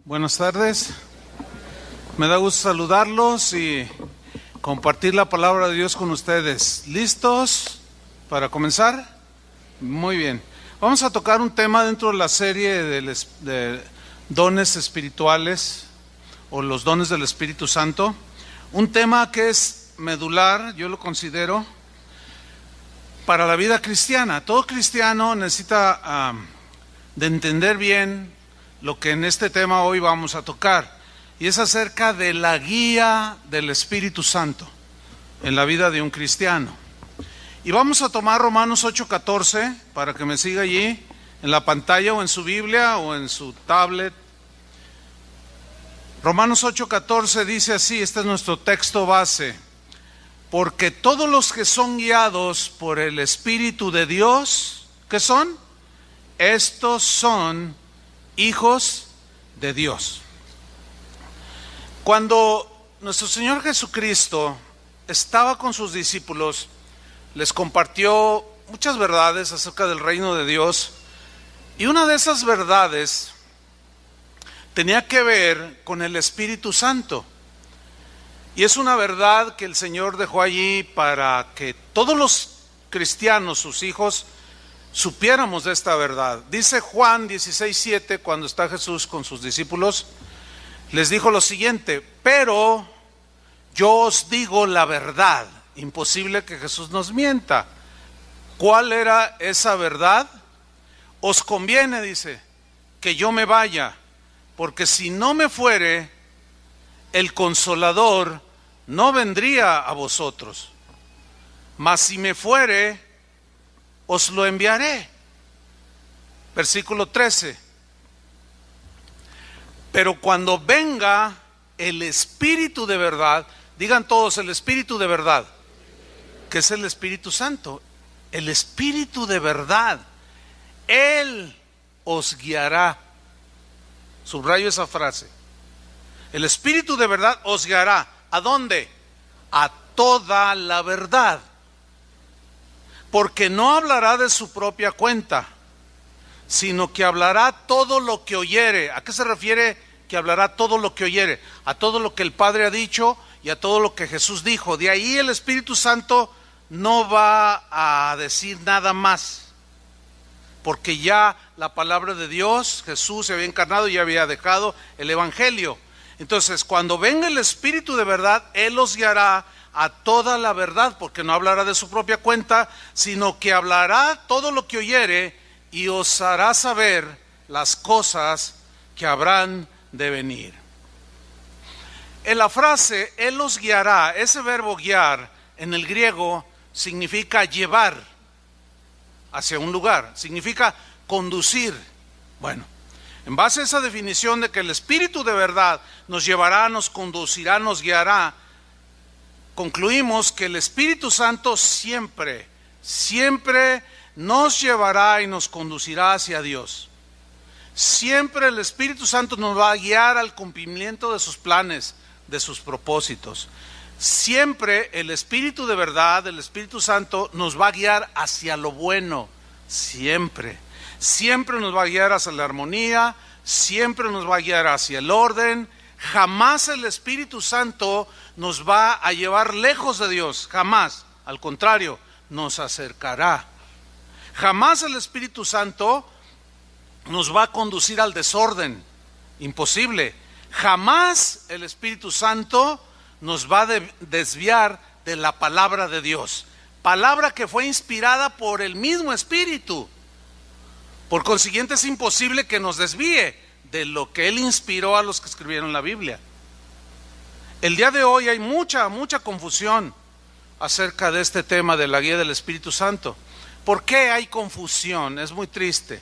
Buenas tardes, me da gusto saludarlos y compartir la palabra de Dios con ustedes. ¿Listos para comenzar? Muy bien, vamos a tocar un tema dentro de la serie de dones espirituales o los dones del Espíritu Santo. Un tema que es medular, yo lo considero, para la vida cristiana. Todo cristiano necesita de entender bien lo que en este tema hoy vamos a tocar, y es acerca de la guía del Espíritu Santo en la vida de un cristiano. Y vamos a tomar Romanos 8:14 para que me siga allí en la pantalla o en su Biblia o en su tablet. Romanos 8:14 dice así, este es nuestro texto base: porque todos los que son guiados por el Espíritu de Dios, ¿qué son? Estos son hijos de Dios. Cuando nuestro Señor Jesucristo estaba con sus discípulos, les compartió muchas verdades acerca del reino de Dios, y una de esas verdades tenía que ver con el Espíritu Santo. Y es una verdad que el Señor dejó allí para que todos los cristianos, sus hijos, supiéramos de esta verdad. Dice Juan 16:7, cuando está Jesús con sus discípulos, les dijo lo siguiente: pero yo os digo la verdad. Imposible que Jesús nos mienta. ¿Cuál era esa verdad? Os conviene, dice, que yo me vaya, porque si no me fuere, el Consolador no vendría a vosotros, mas si me fuere, os lo enviaré. Versículo 13. Pero cuando venga el Espíritu de verdad, digan todos el Espíritu de verdad, que es el Espíritu Santo, el Espíritu de verdad, Él os guiará. Subrayo esa frase. El Espíritu de verdad os guiará. ¿A dónde? A toda la verdad. Porque no hablará de su propia cuenta, sino que hablará todo lo que oyere. ¿A qué se refiere que hablará todo lo que oyere? A todo lo que el Padre ha dicho y a todo lo que Jesús dijo. De ahí el Espíritu Santo no va a decir nada más, porque ya la palabra de Dios, Jesús se había encarnado y ya había dejado el Evangelio. Entonces, cuando venga el Espíritu de verdad, Él os guiará a toda la verdad, porque no hablará de su propia cuenta, sino que hablará todo lo que oyere y os hará saber las cosas que habrán de venir. En la frase Él os guiará, ese verbo guiar en el griego significa llevar hacia un lugar, significa conducir. Bueno, en base a esa definición de que el Espíritu de verdad nos llevará, nos conducirá, nos guiará, concluimos que el Espíritu Santo siempre nos llevará y nos conducirá hacia Dios. Siempre el Espíritu Santo nos va a guiar al cumplimiento de sus planes, de sus propósitos. Siempre el Espíritu de verdad, el Espíritu Santo, nos va a guiar hacia lo bueno. Siempre nos va a guiar hacia la armonía, siempre nos va a guiar hacia el orden. Jamás el Espíritu Santo nos va a llevar lejos de Dios, jamás. Al contrario, nos acercará. Jamás el Espíritu Santo nos va a conducir al desorden, imposible. Jamás el Espíritu Santo nos va a desviar de la palabra de Dios, palabra que fue inspirada por el mismo Espíritu. Por consiguiente, es imposible que nos desvíe de lo que Él inspiró a los que escribieron la Biblia. El día de hoy hay mucha confusión acerca de este tema de la guía del Espíritu Santo. ¿Por qué hay confusión? Es muy triste.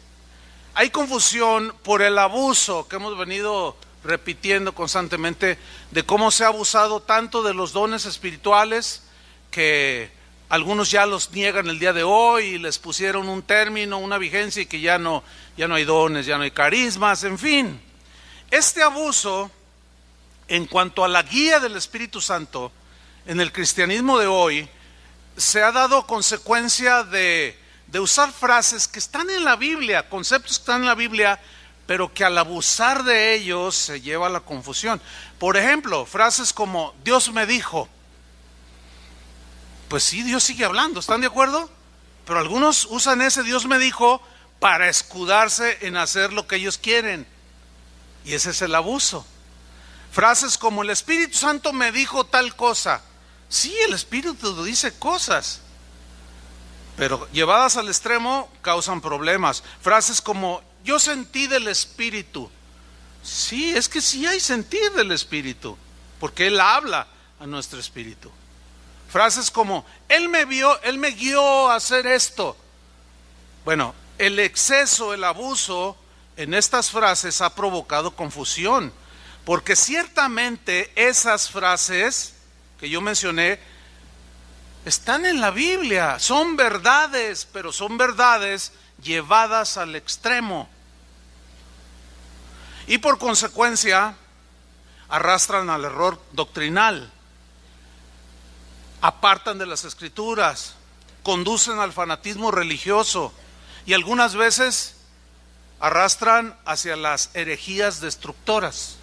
Hay confusión por el abuso que hemos venido repitiendo constantemente, de cómo se ha abusado tanto de los dones espirituales, que algunos ya los niegan el día de hoy y les pusieron un término, una vigencia, y que ya no hay dones, ya no hay carismas, en fin. Este abuso en cuanto a la guía del Espíritu Santo en el cristianismo de hoy se ha dado consecuencia de usar frases que están en la Biblia, conceptos que están en la Biblia, pero que al abusar de ellos se lleva a la confusión. Por ejemplo, frases como Dios me dijo. Pues sí, Dios sigue hablando, ¿están de acuerdo? Pero algunos usan ese Dios me dijo para escudarse en hacer lo que ellos quieren. Y ese es el abuso. Frases como el Espíritu Santo me dijo tal cosa. Sí, el Espíritu dice cosas, pero llevadas al extremo causan problemas. Frases como yo sentí del Espíritu. Sí, es que sí hay sentir del Espíritu, porque Él habla a nuestro espíritu. Frases como Él me vio, Él me guió a hacer esto. Bueno, el exceso, el abuso en estas frases ha provocado confusión, porque ciertamente esas frases que yo mencioné están en la Biblia, son verdades, pero son verdades llevadas al extremo. Y por consecuencia arrastran al error doctrinal, apartan de las Escrituras, conducen al fanatismo religioso y algunas veces arrastran hacia las herejías destructoras.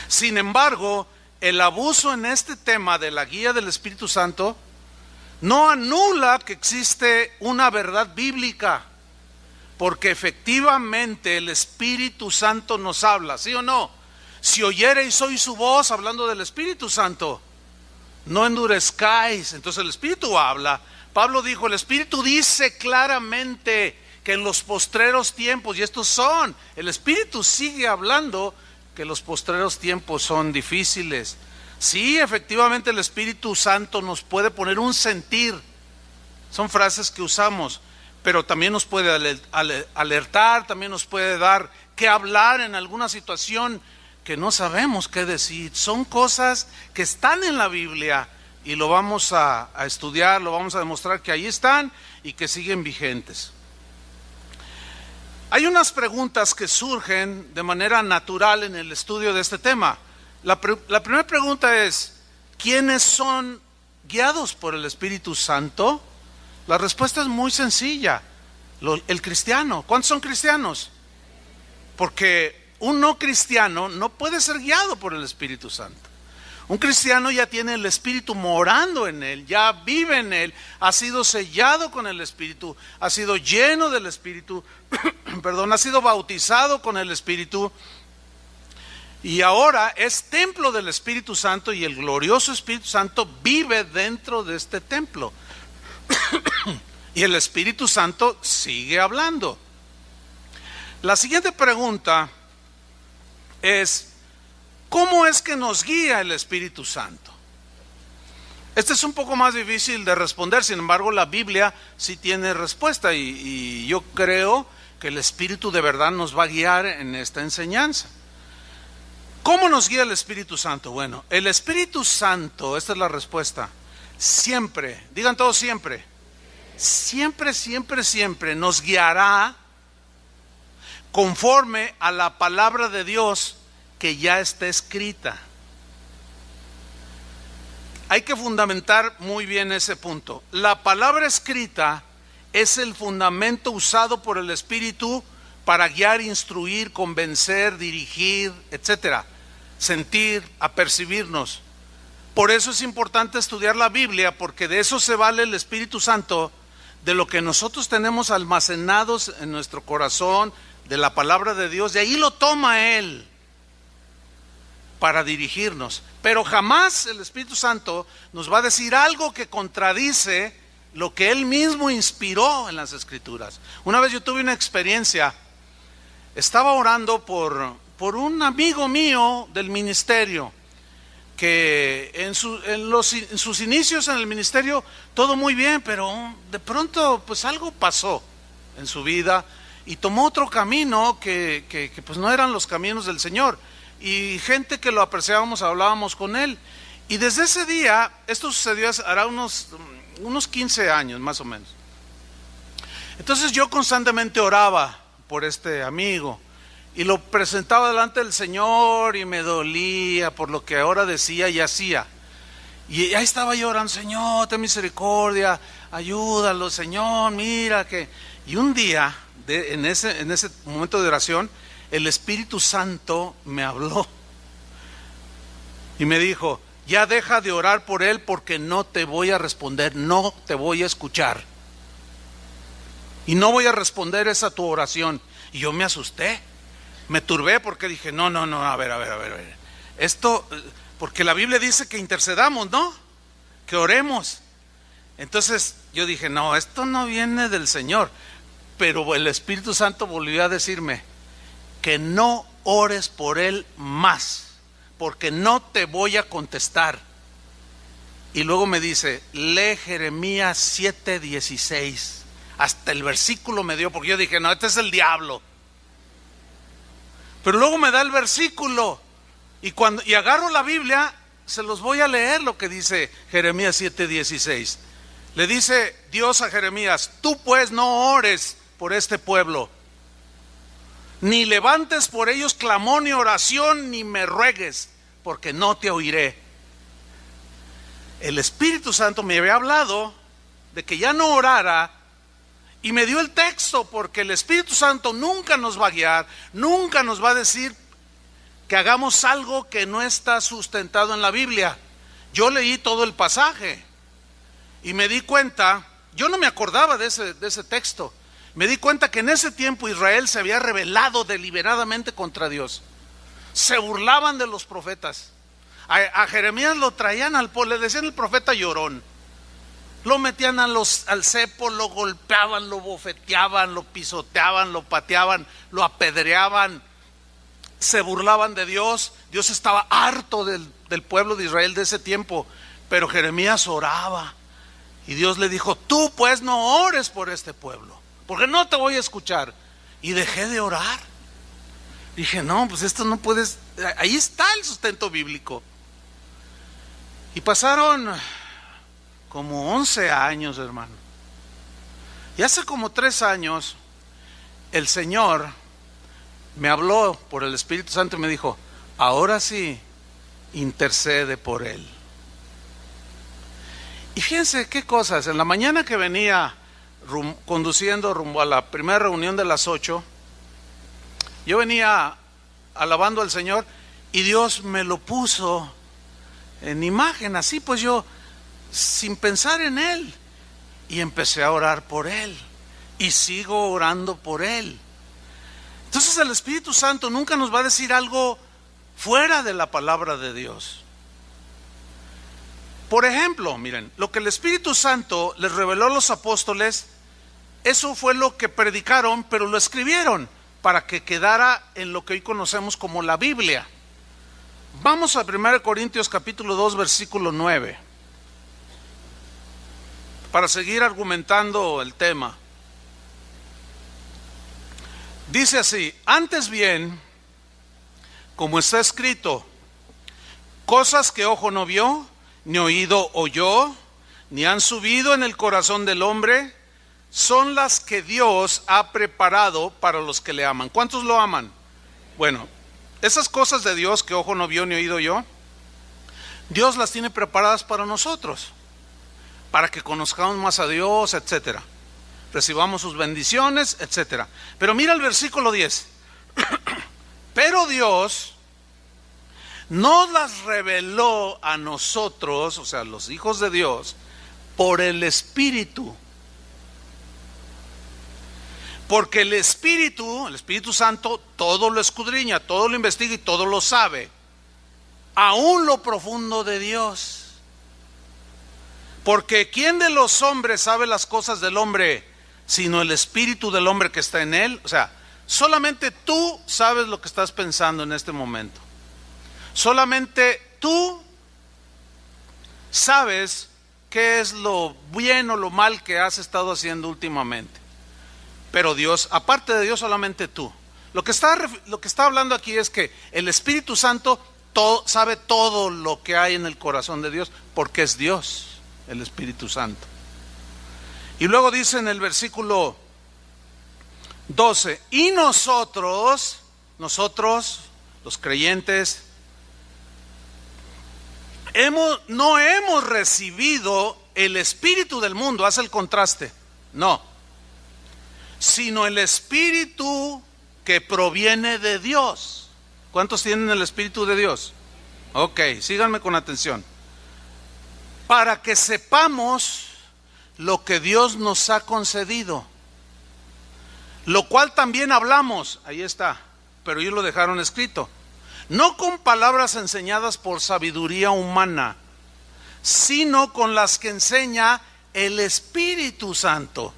Sin embargo, el abuso en este tema de la guía del Espíritu Santo no anula que existe una verdad bíblica, porque efectivamente el Espíritu Santo nos habla, ¿sí o no? Si oyereis hoy su voz, hablando del Espíritu Santo, no endurezcáis. Entonces el Espíritu habla. Pablo dijo, el Espíritu dice claramente que en los postreros tiempos, y estos son, el Espíritu sigue hablando que los postreros tiempos son difíciles. Sí, efectivamente el Espíritu Santo nos puede poner un sentir, son frases que usamos, pero también nos puede alertar, también nos puede dar que hablar en alguna situación que no sabemos qué decir. Son cosas que están en la Biblia y lo vamos a estudiar, lo vamos a demostrar que ahí están y que siguen vigentes. Hay unas preguntas que surgen de manera natural en el estudio de este tema. La primera pregunta es, ¿quiénes son guiados por el Espíritu Santo? La respuesta es muy sencilla, el cristiano. ¿Cuántos son cristianos? Porque un no cristiano no puede ser guiado por el Espíritu Santo. Un cristiano ya tiene el Espíritu morando en él, ya vive en él, ha sido sellado con el Espíritu, ha sido lleno del Espíritu, ha sido bautizado con el Espíritu y ahora es templo del Espíritu Santo y el glorioso Espíritu Santo vive dentro de este templo. Y el Espíritu Santo sigue hablando. La siguiente pregunta es, ¿cómo es que nos guía el Espíritu Santo? Este es un poco más difícil de responder, sin embargo la Biblia sí tiene respuesta y yo creo que el Espíritu de verdad nos va a guiar en esta enseñanza. ¿Cómo nos guía el Espíritu Santo? Bueno, el Espíritu Santo, esta es la respuesta, siempre, digan todos siempre, siempre nos guiará conforme a la palabra de Dios que ya está escrita. Hay que fundamentar muy bien ese punto. La palabra escrita es el fundamento usado por el Espíritu para guiar, instruir, convencer, dirigir, etcétera, sentir, apercibirnos. Por eso es importante estudiar la Biblia, porque de eso se vale el Espíritu Santo, de lo que nosotros tenemos almacenados en nuestro corazón, de la palabra de Dios, de ahí lo toma Él para dirigirnos. Pero jamás el Espíritu Santo nos va a decir algo que contradice lo que Él mismo inspiró en las Escrituras. Una vez yo tuve una experiencia, estaba orando por un amigo mío del ministerio, que en sus inicios en el ministerio todo muy bien, pero de pronto pues algo pasó en su vida y tomó otro camino que pues no eran los caminos del Señor, y gente que lo apreciábamos hablábamos con él, y desde ese día, esto sucedió hará unos 15 años más o menos. Entonces yo constantemente oraba por este amigo y lo presentaba delante del Señor y me dolía por lo que ahora decía y hacía, y ahí estaba yo orando, Señor, ten misericordia, ayúdalo, Señor, mira que... Y un día en ese momento de oración, el Espíritu Santo me habló y me dijo: ya deja de orar por él, porque no te voy a responder, no te voy a escuchar. Y no voy a responder esa tu oración. Y yo me asusté, me turbé, porque dije: no, a ver. Esto, porque la Biblia dice que intercedamos, ¿no? Que oremos. Entonces yo dije: no, esto no viene del Señor. Pero el Espíritu Santo volvió a decirme que no ores por él más, porque no te voy a contestar. Y luego me dice: lee Jeremías 7:16. Hasta el versículo me dio, porque yo dije: no, este es el diablo. Pero luego me da el versículo, y agarro la Biblia, se los voy a leer lo que dice Jeremías 7:16. Le dice Dios a Jeremías: tú pues no ores por este pueblo, ni levantes por ellos clamor ni oración, ni me ruegues, porque no te oiré. El Espíritu Santo me había hablado de que ya no orara, y me dio el texto, porque el Espíritu Santo nunca nos va a guiar, nunca nos va a decir que hagamos algo que no está sustentado en la Biblia. Yo leí todo el pasaje y me di cuenta, yo no me acordaba de ese texto, me di cuenta que en ese tiempo Israel se había rebelado deliberadamente contra Dios. Se burlaban de los profetas. A Jeremías lo traían le decían el profeta llorón. Lo metían al cepo, lo golpeaban, lo bofeteaban, lo pisoteaban, lo pateaban, lo apedreaban. Se burlaban de Dios. Dios estaba harto del pueblo de Israel de ese tiempo. Pero Jeremías oraba. Y Dios le dijo: tú pues no ores por este pueblo, porque no te voy a escuchar. Y dejé de orar. Dije: no, pues esto no puedes. Ahí está el sustento bíblico. Y pasaron como 11 años, hermano. Y hace como 3 años, el Señor me habló por el Espíritu Santo y me dijo: ahora sí, intercede por él. Y fíjense qué cosas. En la mañana que venía conduciendo rumbo a la primera reunión de las 8, yo venía alabando al Señor, y Dios me lo puso en imagen, así pues yo, sin pensar en él, y empecé a orar por él, y sigo orando por él. Entonces el Espíritu Santo nunca nos va a decir algo fuera de la palabra de Dios. Por ejemplo, miren, lo que el Espíritu Santo les reveló a los apóstoles, eso fue lo que predicaron, pero lo escribieron para que quedara en lo que hoy conocemos como la Biblia. Vamos a 1 Corintios capítulo 2, versículo 9, para seguir argumentando el tema. Dice así: antes bien, como está escrito, cosas que ojo no vio, ni oído oyó, ni han subido en el corazón del hombre, son las que Dios ha preparado para los que le aman. ¿Cuántos lo aman? Bueno, esas cosas de Dios que ojo no vio ni oído oyó, Dios las tiene preparadas para nosotros, para que conozcamos más a Dios, etcétera, recibamos sus bendiciones, etcétera. Pero mira el versículo 10. Pero Dios nos las reveló a nosotros, o sea, los hijos de Dios, por el Espíritu. Porque el Espíritu Santo, todo lo escudriña, todo lo investiga y todo lo sabe, aún lo profundo de Dios. Porque ¿quién de los hombres sabe las cosas del hombre, sino el espíritu del hombre que está en él? O sea, solamente tú sabes lo que estás pensando en este momento. Solamente tú sabes qué es lo bien o lo mal que has estado haciendo últimamente. Pero Dios, aparte de Dios, solamente tú. Lo que está hablando aquí es que el Espíritu Santo sabe todo lo que hay en el corazón de Dios, porque es Dios, el Espíritu Santo. Y luego dice en el versículo 12: y nosotros, los creyentes, no hemos recibido el espíritu del mundo. Haz el contraste. No, sino el Espíritu que proviene de Dios. ¿Cuántos tienen el Espíritu de Dios? Ok, síganme con atención. Para que sepamos lo que Dios nos ha concedido, lo cual también hablamos, ahí está, pero ellos lo dejaron escrito, no con palabras enseñadas por sabiduría humana, sino con las que enseña el Espíritu Santo,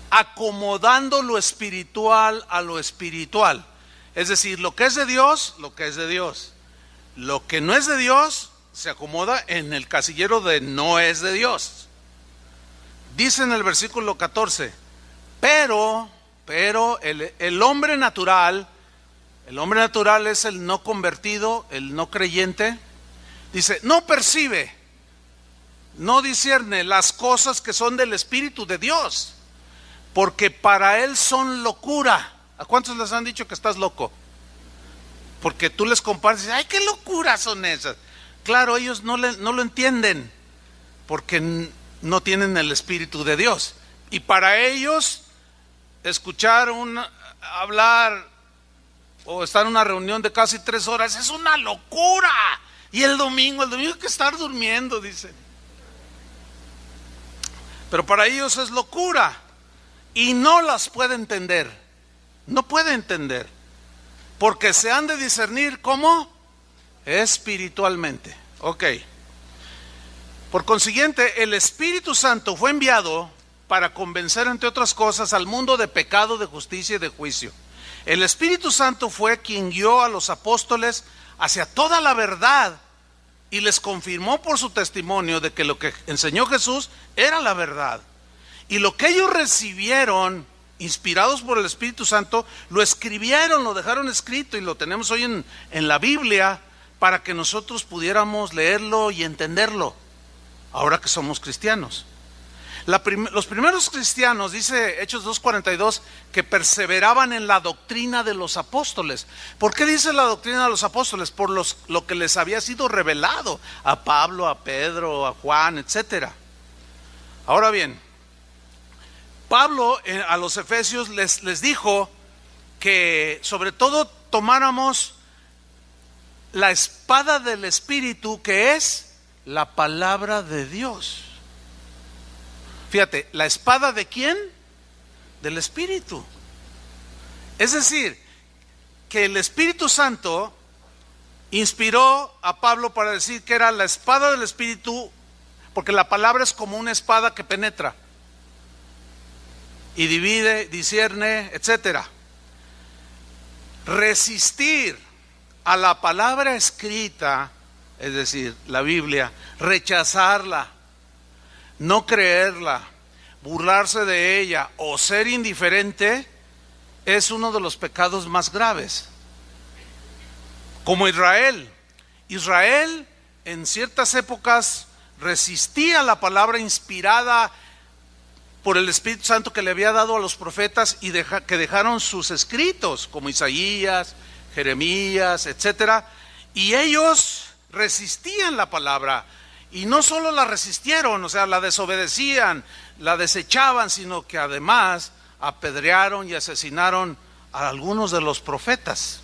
acomodando lo espiritual a lo espiritual. Es decir, lo que es de Dios, lo que es de Dios. Lo que no es de Dios se acomoda en el casillero de no es de Dios. Dice en el versículo 14, pero el hombre natural es el no convertido, el no creyente. Dice, no percibe, no discierne las cosas que son del Espíritu de Dios, porque para él son locura. ¿A cuántos les han dicho que estás loco? Porque tú les comparas y dices, ay, qué locuras son esas. Claro, ellos no lo entienden, porque no tienen el Espíritu de Dios. Y para ellos, escuchar hablar o estar en una reunión de casi 3 horas es una locura. Y el domingo hay que estar durmiendo, dicen. Pero para ellos es locura y no las puede entender. No puede entender, porque se han de discernir ¿cómo? Espiritualmente. Ok. Por consiguiente, el Espíritu Santo fue enviado para convencer, entre otras cosas, al mundo de pecado, de justicia y de juicio. El Espíritu Santo fue quien guió a los apóstoles hacia toda la verdad y les confirmó por su testimonio de que lo que enseñó Jesús era la verdad. Y lo que ellos recibieron, inspirados por el Espíritu Santo, lo escribieron, lo dejaron escrito y lo tenemos hoy en la Biblia para que nosotros pudiéramos leerlo y entenderlo, ahora que somos cristianos. Los primeros cristianos, dice Hechos 2:42, que perseveraban en la doctrina de los apóstoles. ¿Por qué dice la doctrina de los apóstoles? Por lo que les había sido revelado a Pablo, a Pedro, a Juan, etc. Ahora bien, Pablo a los Efesios les dijo que sobre todo tomáramos la espada del Espíritu, que es la palabra de Dios. Fíjate, ¿la espada de quién? Del Espíritu. Es decir, que el Espíritu Santo inspiró a Pablo para decir que era la espada del Espíritu, porque la palabra es como una espada que penetra y divide, discierne, etcétera. Resistir a la palabra escrita, es decir, la Biblia, rechazarla, no creerla, burlarse de ella o ser indiferente, es uno de los pecados más graves. Como Israel en ciertas épocas resistía la palabra inspirada por el Espíritu Santo que le había dado a los profetas y que dejaron sus escritos, como Isaías, Jeremías, etcétera, y ellos resistían la palabra, y no solo la resistieron, o sea, la desobedecían, la desechaban, sino que además apedrearon y asesinaron a algunos de los profetas.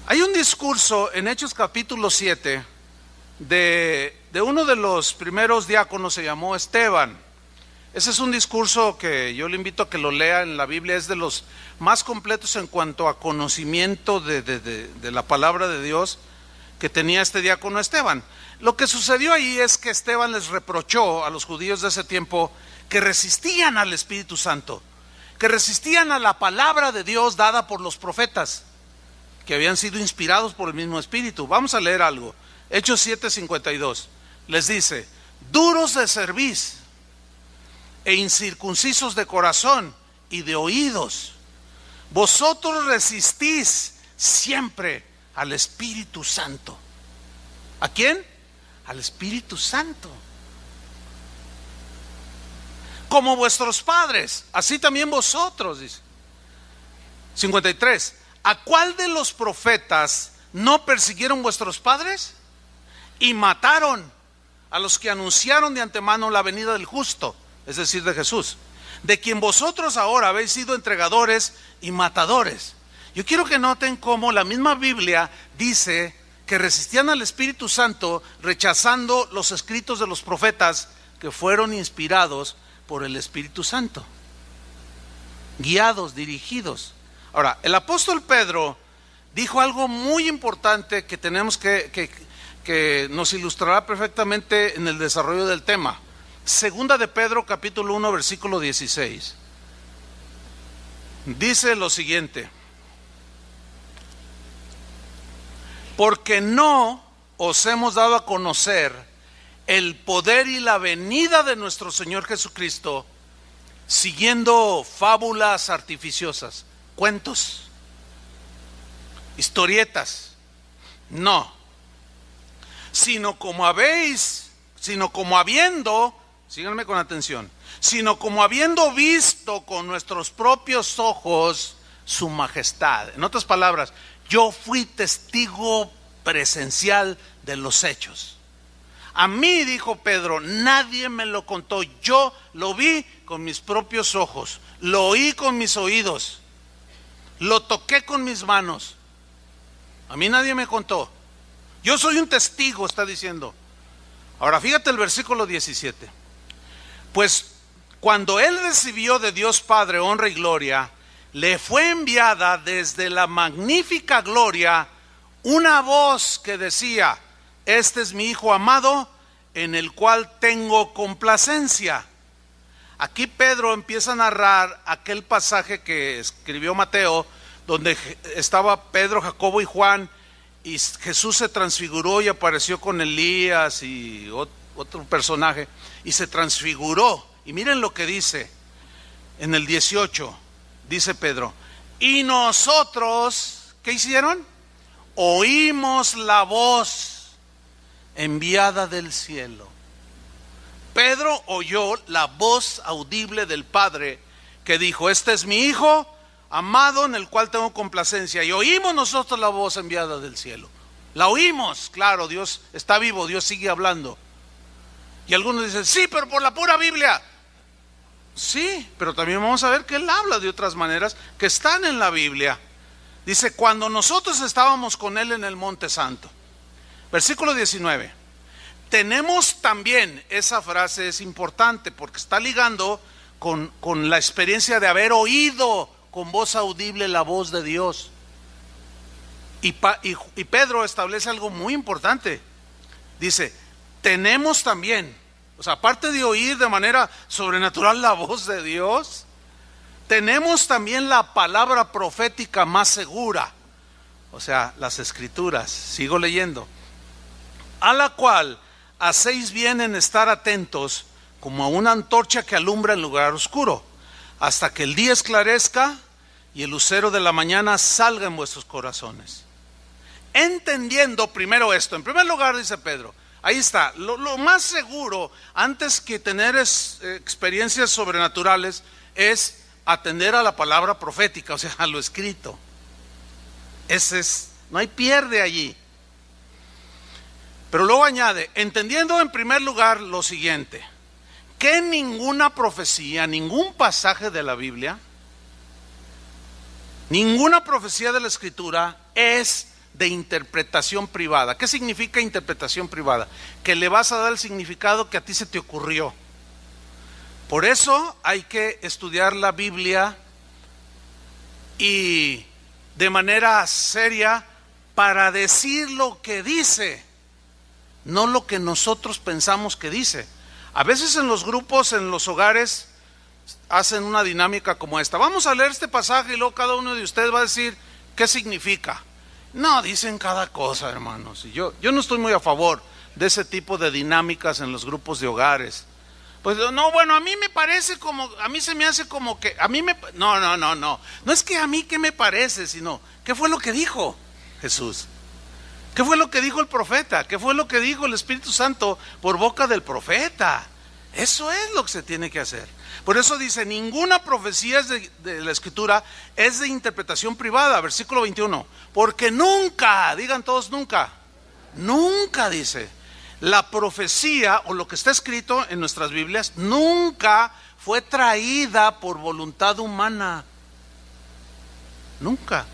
Hay un discurso en Hechos capítulo 7 de uno de los primeros diáconos, se llamó Esteban. Ese es un discurso que yo le invito a que lo lea en la Biblia, es de los más completos en cuanto a conocimiento de la palabra de Dios que tenía este diácono Esteban. Lo que sucedió ahí es que Esteban les reprochó a los judíos de ese tiempo que resistían al Espíritu Santo, que resistían a la palabra de Dios dada por los profetas, que habían sido inspirados por el mismo Espíritu. Vamos a leer algo. Hechos 7:52. Les dice: duros de cerviz e incircuncisos de corazón y de oídos, vosotros resistís siempre al Espíritu Santo. ¿A quién? Al Espíritu Santo. Como vuestros padres, así también vosotros, dice. 53. ¿A cuál de los profetas no persiguieron vuestros padres? Y mataron a los que anunciaron de antemano la venida del justo, es decir, de Jesús. de quien vosotros ahora habéis sido entregadores y matadores. Yo quiero que noten cómo la misma Biblia dice que resistían al Espíritu Santo rechazando los escritos de los profetas que fueron inspirados por el Espíritu Santo, guiados, dirigidos. Ahora, el apóstol Pedro dijo algo muy importante que tenemos que nos ilustrará perfectamente en el desarrollo del tema. Segunda de Pedro, capítulo 1, versículo 16. Dice lo siguiente: porque no os hemos dado a conocer el poder y la venida de nuestro Señor Jesucristo siguiendo fábulas artificiosas, cuentos, historietas. No, sino como habiendo, síganme con atención, sino como habiendo visto con nuestros propios ojos su majestad. En otras palabras, yo fui testigo presencial de los hechos. A mí, dijo Pedro, nadie me lo contó, yo lo vi con mis propios ojos, lo oí con mis oídos, lo toqué con mis manos. A mí nadie me contó. Yo soy un testigo, está diciendo. Ahora fíjate el versículo 17. Pues cuando él recibió de Dios Padre honra y gloria, le fue enviada desde la magnífica gloria una voz que decía: este es mi Hijo amado, en el cual tengo complacencia. Aquí Pedro empieza a narrar aquel pasaje que escribió Mateo, donde estaba Pedro, Jacobo y Juan, y Jesús se transfiguró y apareció con Elías y otro personaje, y se transfiguró. Y miren lo que dice en el 18, dice Pedro: y nosotros, ¿qué hicieron? Oímos la voz enviada del cielo. Pedro oyó la voz audible del Padre que dijo: este es mi Hijo amado en el cual tengo complacencia. Y oímos nosotros la voz enviada del cielo. La oímos, claro, Dios está vivo, Dios sigue hablando. Y algunos dicen: sí, pero por la pura Biblia. Sí, pero también vamos a ver que Él habla de otras maneras que están en la Biblia. Dice: cuando nosotros estábamos con Él en el Monte Santo. Versículo 19. Tenemos también, esa frase es importante porque está ligando con la experiencia de haber oído con voz audible la voz de Dios. Y Pedro establece algo muy importante. Dice: tenemos también, o sea, aparte de oír de manera sobrenatural la voz de Dios, tenemos también la palabra profética más segura, o sea, las Escrituras. Sigo leyendo. A la cual hacéis bien en estar atentos como a una antorcha que alumbra en lugar oscuro, hasta que el día esclarezca y el lucero de la mañana salga en vuestros corazones. Entendiendo primero esto, en primer lugar, dice Pedro, ahí está, lo más seguro antes que tener experiencias sobrenaturales es atender a la palabra profética, o sea, a lo escrito. No hay pierde allí. Pero luego añade, entendiendo en primer lugar lo siguiente: que ninguna profecía, ningún pasaje de la Biblia, ninguna profecía de la Escritura es de interpretación privada. ¿Qué significa interpretación privada? Que le vas a dar el significado que a ti se te ocurrió. Por eso hay que estudiar la Biblia y de manera seria para decir lo que dice, no lo que nosotros pensamos que dice. A veces en los grupos, en los hogares, hacen una dinámica como esta: vamos a leer este pasaje y luego cada uno de ustedes va a decir qué significa. No, dicen cada cosa, hermanos. Y yo no estoy muy a favor de ese tipo de dinámicas en los grupos de hogares. Pues no, bueno, a mí me parece como, a mí se me hace como que, a mí me, no. No es que a mí qué me parece, sino ¿qué fue lo que dijo Jesús? ¿Qué fue lo que dijo el profeta? ¿Qué fue lo que dijo el Espíritu Santo por boca del profeta? Eso es lo que se tiene que hacer. Por eso dice: ninguna profecía de la Escritura es de interpretación privada. Versículo 21. Porque nunca, digan todos nunca, nunca dice, La profecía o lo que está escrito en nuestras Biblias nunca fue traída por voluntad humana. Nunca.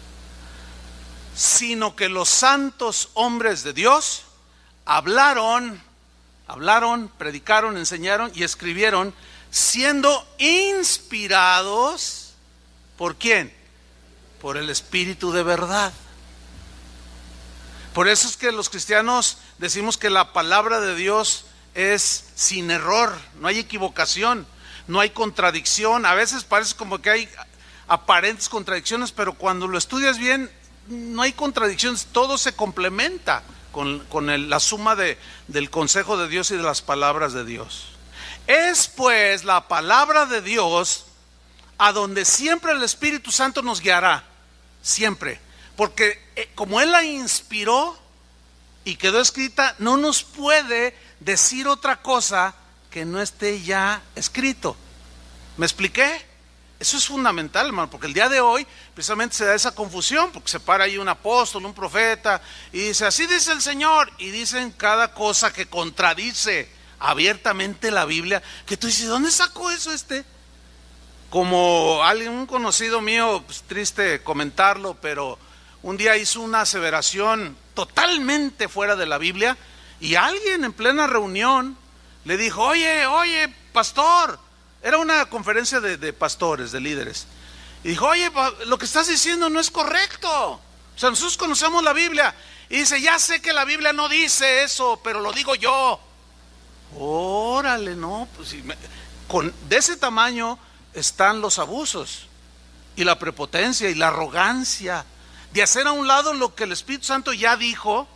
Sino que los santos hombres de Dios hablaron, predicaron, enseñaron y escribieron, siendo inspirados, ¿por quién? Por el Espíritu de verdad. Por eso es que los cristianos decimos que la palabra de Dios es sin error, no hay equivocación, no hay contradicción. A veces parece como que hay aparentes contradicciones, pero cuando lo estudias bien, no hay contradicciones, todo se complementa con la suma del consejo de Dios y de las palabras de Dios. Es pues la palabra de Dios a donde siempre el Espíritu Santo nos guiará, siempre. Porque como Él la inspiró y quedó escrita, no nos puede decir otra cosa que no esté ya escrito. ¿Me expliqué? Eso es fundamental, hermano, porque el día de hoy precisamente se da esa confusión, porque se para ahí un apóstol, un profeta, y dice, así dice el Señor, y dicen cada cosa que contradice abiertamente la Biblia, que tú dices, ¿dónde sacó eso Como un conocido mío, pues, triste comentarlo, pero un día hizo una aseveración totalmente fuera de la Biblia, y alguien en plena reunión le dijo, oye, pastor, era una conferencia de pastores, de líderes, y dijo, oye, lo que estás diciendo no es correcto, o sea, nosotros conocemos la Biblia, y dice, ya sé que la Biblia no dice eso, pero lo digo yo. Órale, no, pues de ese tamaño están los abusos, y la prepotencia, y la arrogancia, de hacer a un lado lo que el Espíritu Santo ya dijo,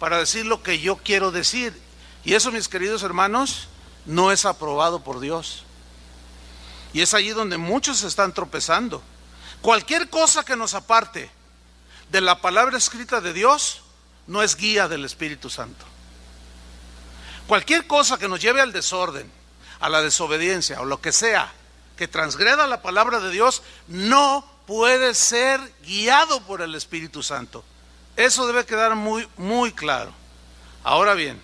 para decir lo que yo quiero decir, y eso, mis queridos hermanos, no es aprobado por Dios. Y es allí donde muchos están tropezando. Cualquier cosa que nos aparte de la palabra escrita de Dios no es guía del Espíritu Santo. Cualquier cosa que nos lleve al desorden, a la desobediencia o lo que sea, que transgreda la palabra de Dios, no puede ser guiado por el Espíritu Santo. Eso debe quedar muy, muy claro. Ahora bien,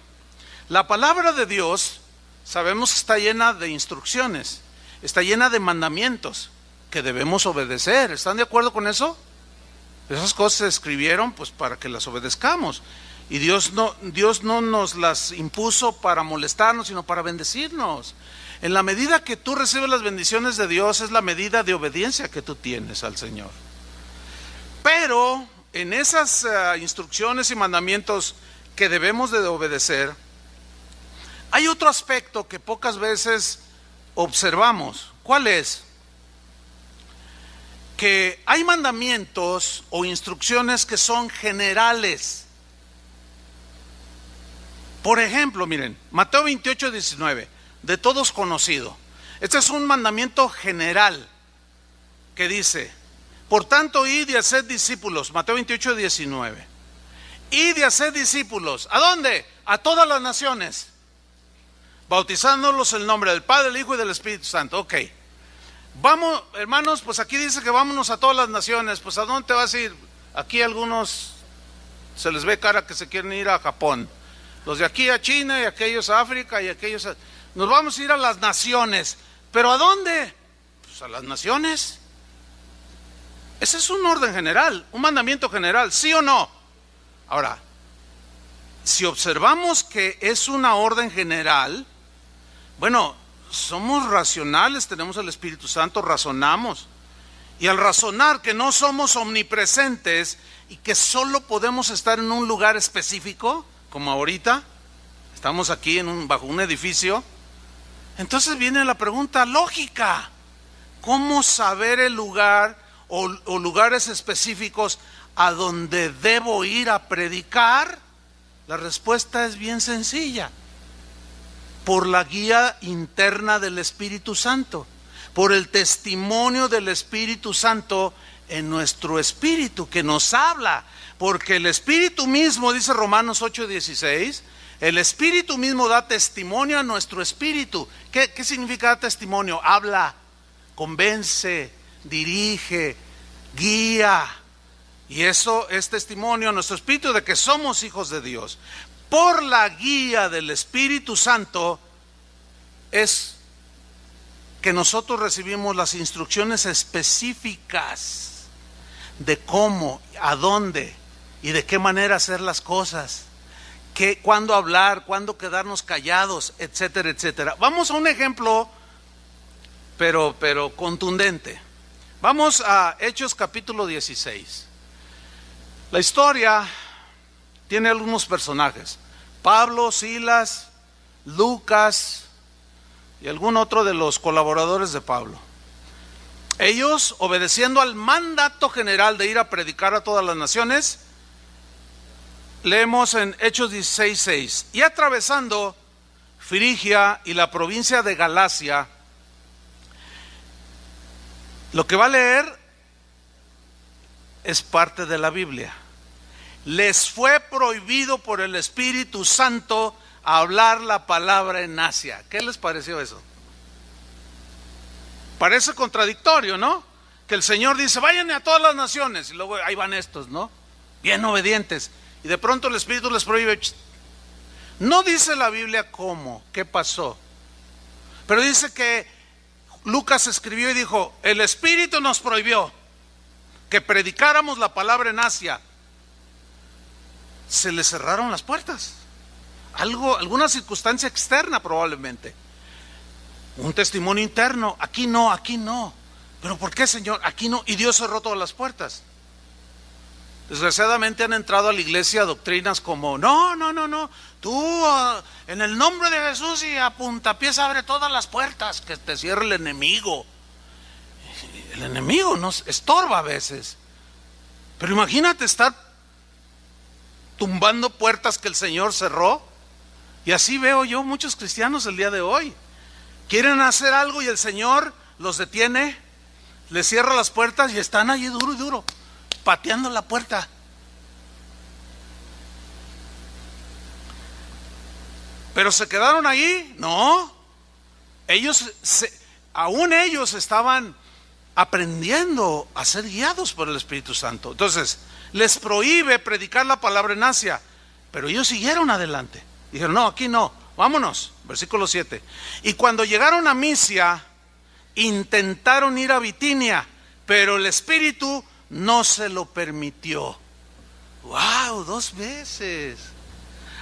la palabra de Dios sabemos que está llena de instrucciones, está llena de mandamientos que debemos obedecer. ¿Están de acuerdo con eso? Esas cosas se escribieron pues para que las obedezcamos. Y Dios no nos las impuso para molestarnos, sino para bendecirnos. En la medida que tú recibes las bendiciones de Dios, es la medida de obediencia que tú tienes al Señor. Pero en esas instrucciones y mandamientos que debemos de obedecer, hay otro aspecto que pocas veces observamos. ¿Cuál es? Que hay mandamientos o instrucciones que son generales. Por ejemplo, miren, Mateo 28, 19, de todos conocido. Este es un mandamiento general que dice, por tanto, id y haced discípulos. Mateo 28, 19. Id y haced discípulos. ¿A dónde? A todas las naciones, bautizándolos en el nombre del Padre, del Hijo y del Espíritu Santo. Ok. Vamos, hermanos, pues aquí dice que vámonos a todas las naciones. Pues ¿a dónde te vas a ir? Aquí algunos se les ve cara que se quieren ir a Japón. Los de aquí a China y aquellos a África y aquellos a... Nos vamos a ir a las naciones. ¿Pero a dónde? Pues a las naciones. Ese es un orden general, un mandamiento general, ¿sí o no? Ahora, si observamos que es una orden general, bueno, somos racionales, tenemos el Espíritu Santo, razonamos. Y al razonar que no somos omnipresentes y que solo podemos estar en un lugar específico, como ahorita, estamos aquí bajo un edificio, entonces viene la pregunta lógica, ¿cómo saber el lugar o lugares específicos a donde debo ir a predicar? La respuesta es bien sencilla, por la guía interna del Espíritu Santo, por el testimonio del Espíritu Santo en nuestro espíritu que nos habla, porque el Espíritu mismo, dice Romanos 8:16, el Espíritu mismo da testimonio a nuestro espíritu. ¿Qué significa dar testimonio? Habla, convence, dirige, guía. Y eso es testimonio a nuestro espíritu de que somos hijos de Dios. por la guía del Espíritu Santo, es que nosotros recibimos las instrucciones específicas de cómo, a dónde y de qué manera hacer las cosas, cuándo hablar, cuándo quedarnos callados, etcétera, etcétera. Vamos a un ejemplo, pero contundente. Vamos a Hechos capítulo 16. La historia tiene algunos personajes: Pablo, Silas, Lucas y algún otro de los colaboradores de Pablo. Ellos, obedeciendo al mandato general de ir a predicar a todas las naciones, leemos en Hechos 16:6, y atravesando Frigia y la provincia de Galacia. Lo que va a leer es parte de la Biblia. Les fue prohibido por el Espíritu Santo hablar la palabra en Asia. ¿Qué les pareció eso? Parece contradictorio, ¿no? Que el Señor dice, vayan a todas las naciones, y luego ahí van estos, ¿no? Bien obedientes. Y de pronto el Espíritu les prohíbe. No dice la Biblia cómo, qué pasó. Pero dice que Lucas escribió y dijo, el Espíritu nos prohibió que predicáramos la palabra en Asia. Se les cerraron las puertas. Alguna circunstancia externa probablemente. Un testimonio interno. Aquí no, aquí no. ¿Pero por qué, Señor? Aquí no. Y Dios cerró todas las puertas. Desgraciadamente han entrado a la iglesia doctrinas como, no. Tú en el nombre de Jesús y a puntapiés abre todas las puertas, que te cierre el enemigo. El enemigo nos estorba a veces. Pero imagínate estar tumbando puertas que el Señor cerró. Y así veo yo muchos cristianos el día de hoy. Quieren hacer algo y el Señor los detiene, les cierra las puertas y están allí duro y duro, pateando la puerta. Pero se quedaron ahí, no. Aún ellos estaban aprendiendo a ser guiados por el Espíritu Santo. Entonces, les prohíbe predicar la palabra en Asia, pero ellos siguieron adelante. Dijeron, no, aquí no, vámonos. Versículo 7. Y cuando llegaron a Misia, intentaron ir a Bitinia, pero el Espíritu no se lo permitió. ¡Wow! 2 veces.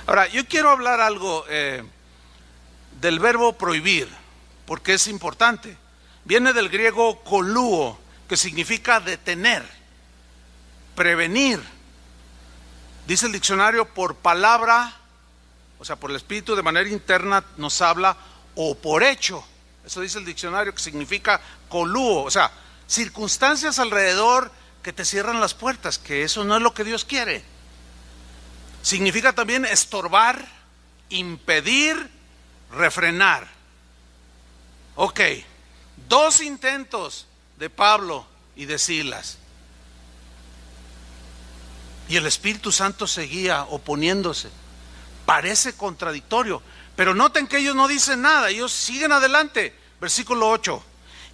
Ahora, yo quiero hablar algo del verbo prohibir, porque es importante. Viene del griego koluo, que significa detener, prevenir. Dice el diccionario, por palabra, o sea, por el Espíritu de manera interna nos habla, o por hecho. Eso dice el diccionario, que significa koluo, o sea, circunstancias alrededor que te cierran las puertas, que eso no es lo que Dios quiere. Significa también estorbar, impedir, refrenar. Ok, 2 intentos de Pablo y de Silas. Y el Espíritu Santo seguía oponiéndose. Parece contradictorio, pero noten que ellos no dicen nada, ellos siguen adelante. Versículo 8.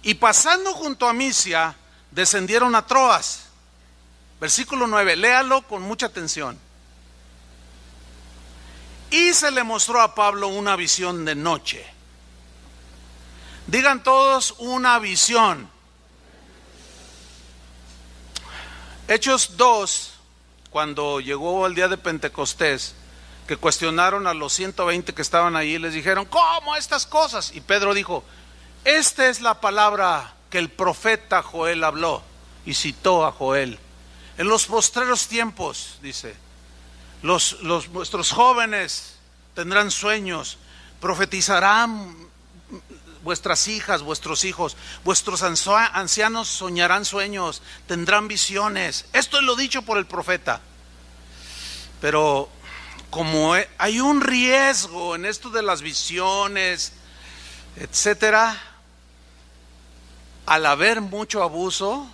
Y pasando junto a Misia, descendieron a Troas. Versículo 9, léalo con mucha atención. Y se le mostró a Pablo una visión de noche. Digan todos, una visión. Hechos 2, cuando llegó el día de Pentecostés, que cuestionaron a los 120 que estaban ahí, les dijeron, ¿cómo estas cosas? Y Pedro dijo, esta es la palabra que el profeta Joel habló, y citó a Joel. En los postreros tiempos, dice, vuestros jóvenes tendrán sueños, profetizarán vuestras hijas, vuestros hijos, vuestros ancianos soñarán sueños, tendrán visiones. Esto es lo dicho por el profeta. Pero como hay un riesgo en esto de las visiones, etcétera, al haber mucho abuso,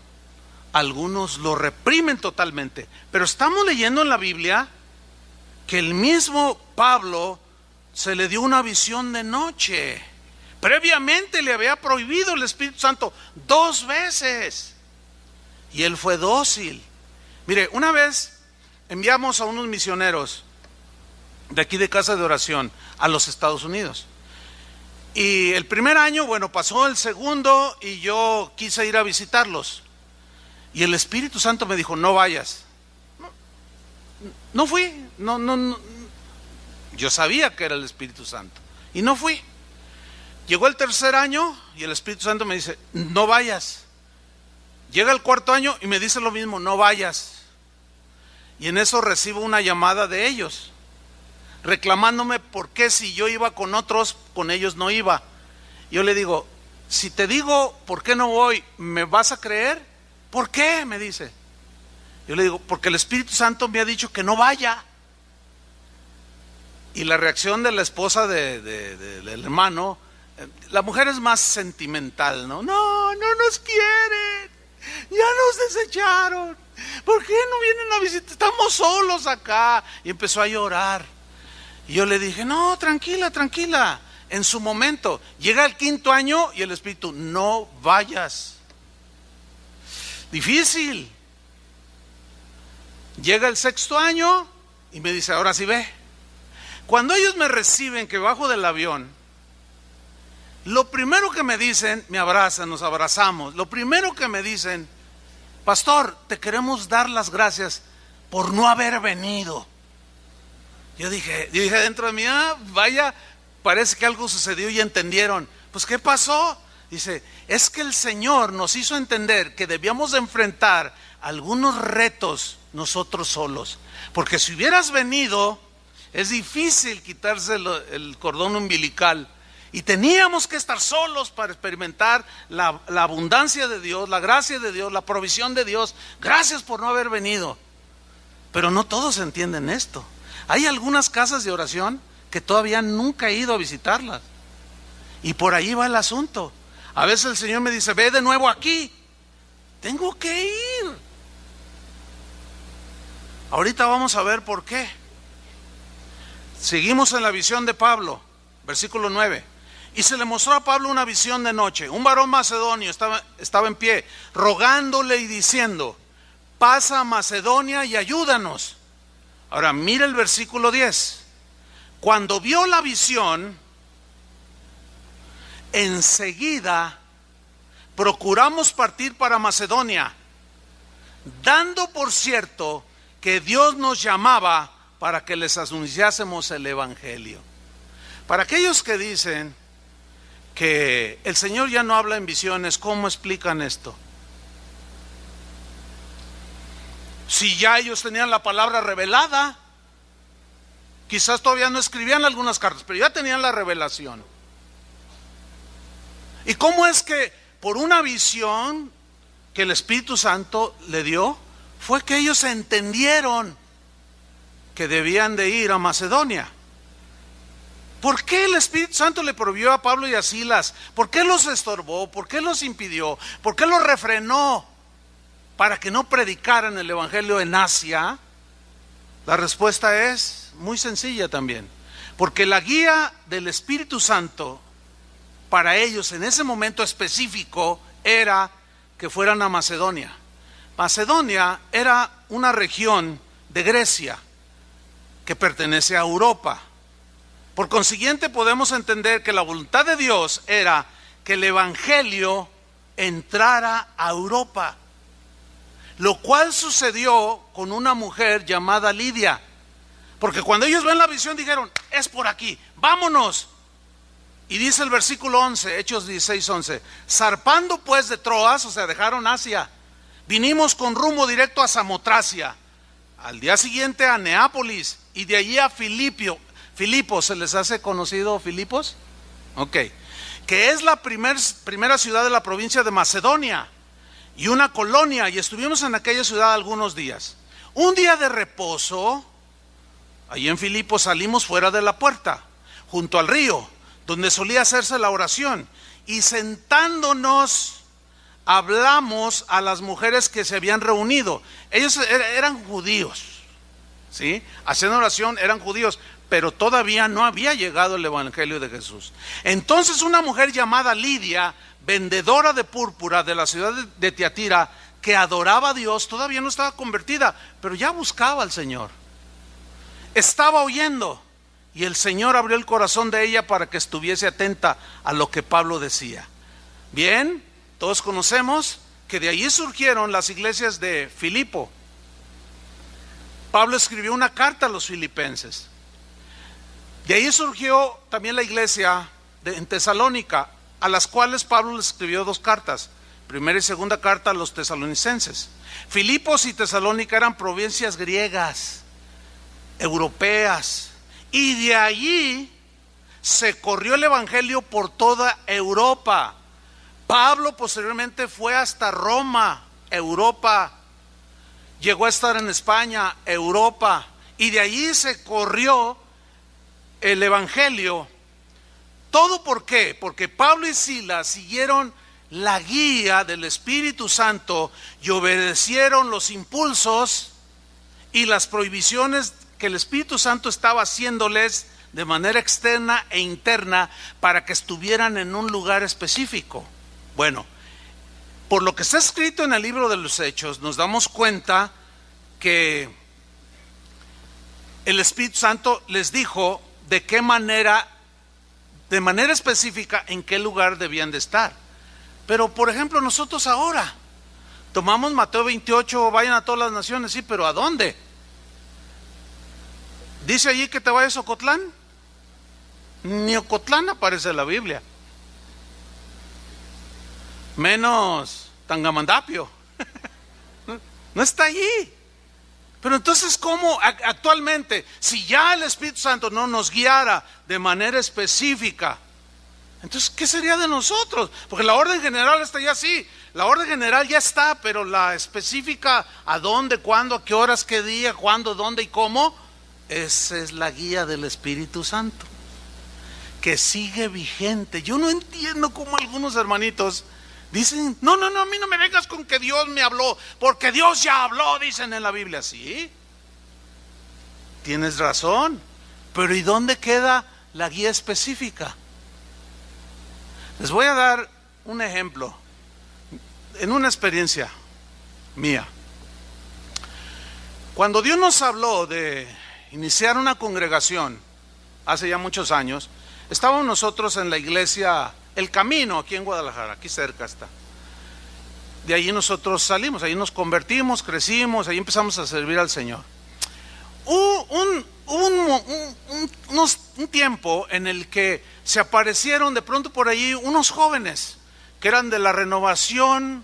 algunos lo reprimen totalmente. Pero estamos leyendo en la Biblia que el mismo Pablo se le dio una visión de noche. Previamente le había prohibido el Espíritu Santo 2 veces. Y él fue dócil. Mire, una vez enviamos a unos misioneros de aquí de Casa de Oración a los Estados Unidos. Y el primer año, bueno, pasó el segundo y yo quise ir a visitarlos. Y el Espíritu Santo me dijo, no vayas. No fui, no. Yo sabía que era el Espíritu Santo y no fui. Llegó el tercer año y el Espíritu Santo me dice, no vayas. Llega el cuarto año y me dice lo mismo, no vayas. Y en eso recibo una llamada de ellos, reclamándome por qué si yo iba con otros, con ellos no iba. Yo le digo, si te digo por qué no voy, ¿me vas a creer? ¿Por qué? Me dice. Yo le digo, porque el Espíritu Santo me ha dicho que no vaya. Y la reacción de la esposa del hermano, la mujer es más sentimental, ¿no? No nos quieren, ya nos desecharon, ¿por qué no vienen a visitar? Estamos solos acá. Y empezó a llorar. Y yo le dije, no, tranquila, en su momento. Llega el quinto año y el Espíritu, no vayas. Difícil. Llega el sexto año y me dice, ahora sí ve. Cuando ellos me reciben, que bajo del avión, lo primero que me dicen, me abrazan, nos abrazamos. Lo primero que me dicen, pastor, te queremos dar las gracias por no haber venido. Yo dije dentro de mí, vaya, parece que algo sucedió y entendieron. Pues, ¿qué pasó? Dice, es que el Señor nos hizo entender que debíamos de enfrentar algunos retos nosotros solos. Porque si hubieras venido, es difícil quitarse el cordón umbilical. Y teníamos que estar solos para experimentar la abundancia de Dios, la gracia de Dios, la provisión de Dios. Gracias por no haber venido. Pero no todos entienden esto. Hay algunas casas de oración que todavía nunca he ido a visitarlas. Y por ahí va el asunto. A veces el Señor me dice, ve de nuevo aquí. Tengo que ir. Ahorita vamos a ver por qué. Seguimos en la visión de Pablo, versículo 9. Y se le mostró a Pablo una visión de noche. Un varón macedonio estaba en pie, rogándole y diciendo, pasa a Macedonia y ayúdanos. Ahora mira el versículo 10. Cuando vio la visión, enseguida procuramos partir para Macedonia, dando por cierto que Dios nos llamaba para que les anunciásemos el Evangelio. Para aquellos que dicen que el Señor ya no habla en visiones, ¿cómo explican esto? Si ya ellos tenían la palabra revelada, quizás todavía no escribían algunas cartas, pero ya tenían la revelación. ¿Y cómo es que por una visión que el Espíritu Santo le dio, fue que ellos entendieron que debían de ir a Macedonia? ¿Por qué el Espíritu Santo le prohibió a Pablo y a Silas? ¿Por qué los estorbó? ¿Por qué los impidió? ¿Por qué los refrenó para que no predicaran el Evangelio en Asia? La respuesta es muy sencilla también. Porque la guía del Espíritu Santo para ellos en ese momento específico era que fueran a Macedonia. Macedonia era una región de Grecia que pertenece a Europa. Por consiguiente podemos entender que la voluntad de Dios era que el Evangelio entrara a Europa, lo cual sucedió con una mujer llamada Lidia, porque cuando ellos ven la visión dijeron, es por aquí, vámonos. Y dice el versículo 11, Hechos 16:11, zarpando pues de Troas, o sea, dejaron Asia, vinimos con rumbo directo a Samotracia, al día siguiente a Neápolis y de allí a Filipos. ¿Se les hace conocido Filipos? Ok, que es la primera ciudad de la provincia de Macedonia y una colonia, y estuvimos en aquella ciudad algunos días. Un día de reposo, allí en Filipos salimos fuera de la puerta, junto al río, donde solía hacerse la oración, y sentándonos hablamos a las mujeres que se habían reunido. Ellos eran judíos, ¿sí? Haciendo oración eran judíos, pero todavía no había llegado el Evangelio de Jesús. Entonces una mujer llamada Lidia, vendedora de púrpura de la ciudad de Tiatira, que adoraba a Dios, todavía no estaba convertida, pero ya buscaba al Señor. Estaba oyendo y el Señor abrió el corazón de ella para que estuviese atenta a lo que Pablo decía. Bien, todos conocemos que de allí surgieron las iglesias de Filipo. Pablo escribió una carta a los filipenses. De ahí surgió también la iglesia en Tesalónica, a las cuales Pablo les escribió 2 cartas, primera y segunda carta a los tesalonicenses. Filipos y Tesalónica eran provincias griegas, europeas, y de allí se corrió el evangelio por toda Europa. Pablo posteriormente fue hasta Roma, Europa, llegó a estar en España, Europa, y de allí se corrió el evangelio. ¿Todo por qué? Porque Pablo y Silas siguieron la guía del Espíritu Santo y obedecieron los impulsos y las prohibiciones que el Espíritu Santo estaba haciéndoles de manera externa e interna para que estuvieran en un lugar específico. Bueno, por lo que está escrito en el libro de los Hechos, nos damos cuenta que el Espíritu Santo les dijo de qué manera, de manera específica, en qué lugar debían de estar. Pero, por ejemplo, nosotros ahora tomamos Mateo 28, vayan a todas las naciones, sí, pero ¿a dónde? ¿Dice allí que te vayas a Ocotlán? Ni Ocotlán aparece en la Biblia. Menos Tangamandapio. No está allí. Pero entonces, ¿cómo actualmente, si ya el Espíritu Santo no nos guiara de manera específica, entonces, ¿qué sería de nosotros? Porque la orden general está ya así, la orden general ya está, pero la específica, ¿a dónde, cuándo, a qué horas, qué día, cuándo, dónde y cómo? Esa es la guía del Espíritu Santo, que sigue vigente. Yo no entiendo cómo algunos hermanitos dicen, no, a mí no me vengas con que Dios me habló, porque Dios ya habló, dicen en la Biblia. Sí, tienes razón, pero ¿y dónde queda la guía específica? Les voy a dar un ejemplo, en una experiencia mía. Cuando Dios nos habló de iniciar una congregación, hace ya muchos años, estábamos nosotros en la iglesia El Camino, aquí en Guadalajara, aquí cerca está. De ahí nosotros salimos, ahí nos convertimos, crecimos, ahí empezamos a servir al Señor. Hubo un tiempo en el que se aparecieron de pronto por allí unos jóvenes que eran de la renovación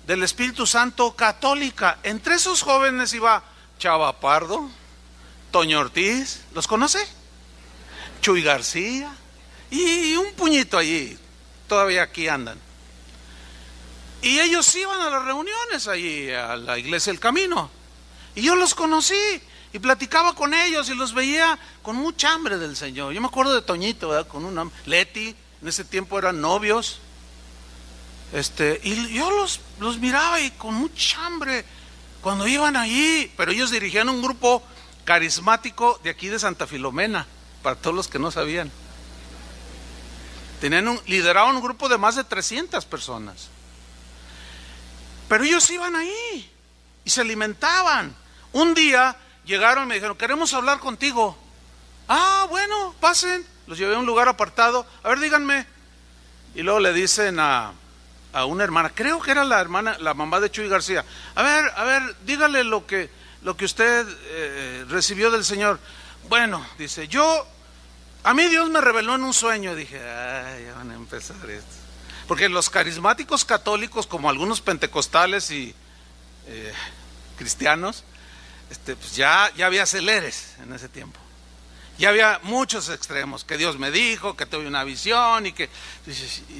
del Espíritu Santo católica. Entre esos jóvenes iba Chava Pardo, Toño Ortiz, ¿los conoce? Chuy García y un puñito allí, todavía aquí andan. Y ellos iban a las reuniones allí a la iglesia El Camino, y yo los conocí y platicaba con ellos y los veía con mucha hambre del Señor. Yo me acuerdo de Toñito, ¿verdad? Con una Leti, en ese tiempo eran novios, y yo los miraba y con mucha hambre cuando iban allí. Pero ellos dirigían un grupo carismático de aquí de Santa Filomena, para todos los que no sabían. Lideraban un grupo de más de 300 personas. Pero ellos iban ahí y se alimentaban. Un día llegaron y me dijeron, queremos hablar contigo. Ah, bueno, pasen. Los llevé a un lugar apartado. A ver, díganme. Y luego le dicen a una hermana, creo que era la hermana, la mamá de Chuy García. A ver, dígale lo que usted recibió del Señor. Bueno, dice, a mí Dios me reveló en un sueño. Dije, ay, ya van a empezar esto. Porque los carismáticos católicos, como algunos pentecostales y cristianos, pues ya había aceleres en ese tiempo. Ya había muchos extremos, que Dios me dijo, que tuve una visión y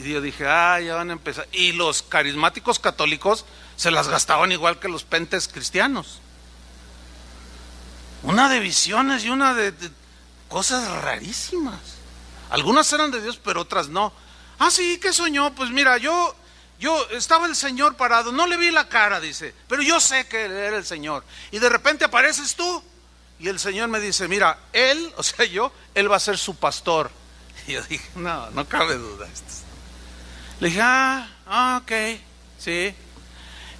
yo dije, ya van a empezar. Y los carismáticos católicos se las gastaban igual que los pentes cristianos. Una de visiones y una de cosas rarísimas. Algunas eran de Dios, pero otras no. Ah, sí, ¿qué soñó? Pues mira, yo estaba el Señor parado, no le vi la cara, dice, pero yo sé que era el Señor. Y de repente apareces tú, y el Señor me dice, mira, él va a ser su pastor. Y yo dije, no cabe duda. Le dije, ok, sí.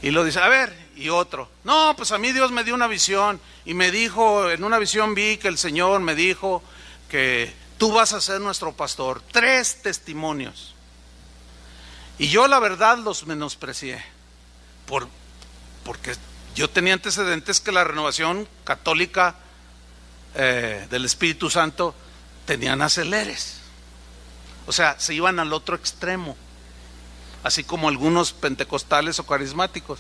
Y lo dice, a ver, y otro, no, pues a mí Dios me dio una visión, y me dijo, en una visión vi que el Señor me dijo que tú vas a ser nuestro pastor. 3 testimonios. Y yo la verdad los menosprecié, porque yo tenía antecedentes que la renovación católica del Espíritu Santo tenían aceleres. O sea, se iban al otro extremo, así como algunos pentecostales o carismáticos.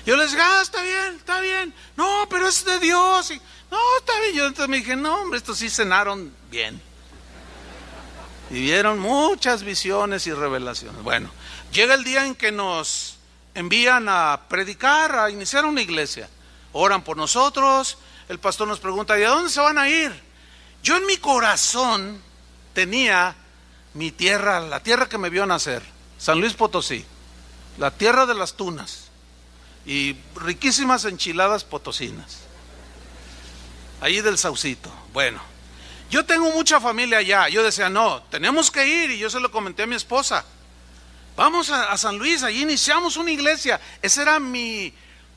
Yo les dije, está bien, no, pero es de Dios, y, no, está bien. Yo entonces me dije, no, hombre, estos sí cenaron bien, y vieron muchas visiones y revelaciones. Bueno, llega el día en que nos envían a predicar, a iniciar una iglesia. Oran por nosotros, el pastor nos pregunta, ¿y a dónde se van a ir? Yo en mi corazón tenía mi tierra, la tierra que me vio nacer, San Luis Potosí, la tierra de las tunas y riquísimas enchiladas potosinas, allí del Saucito. Bueno, yo tengo mucha familia allá. Yo decía, no, tenemos que ir, y yo se lo comenté a mi esposa. Vamos a San Luis, allí iniciamos una iglesia. Esa era mi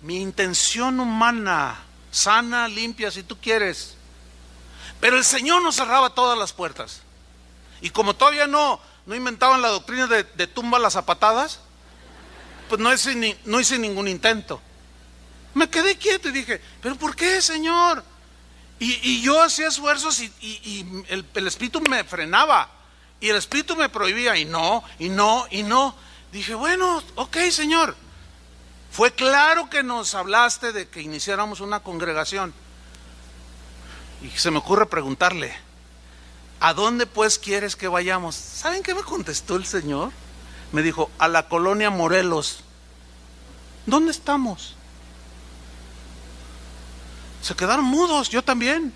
intención humana, sana, limpia, si tú quieres. Pero el Señor nos cerraba todas las puertas. Y como todavía no inventaban la doctrina de tumba las zapatadas, pues no hice ningún intento. Me quedé quieto y dije, ¿pero por qué, Señor? Y yo hacía esfuerzos y el Espíritu me frenaba. Y el Espíritu me prohibía, y no. Dije, bueno, ok, Señor. Fue claro que nos hablaste de que iniciáramos una congregación. Y se me ocurre preguntarle, ¿a dónde pues quieres que vayamos? ¿Saben qué me contestó el Señor? Me dijo, a la colonia Morelos. ¿Dónde estamos? Se quedaron mudos, yo también.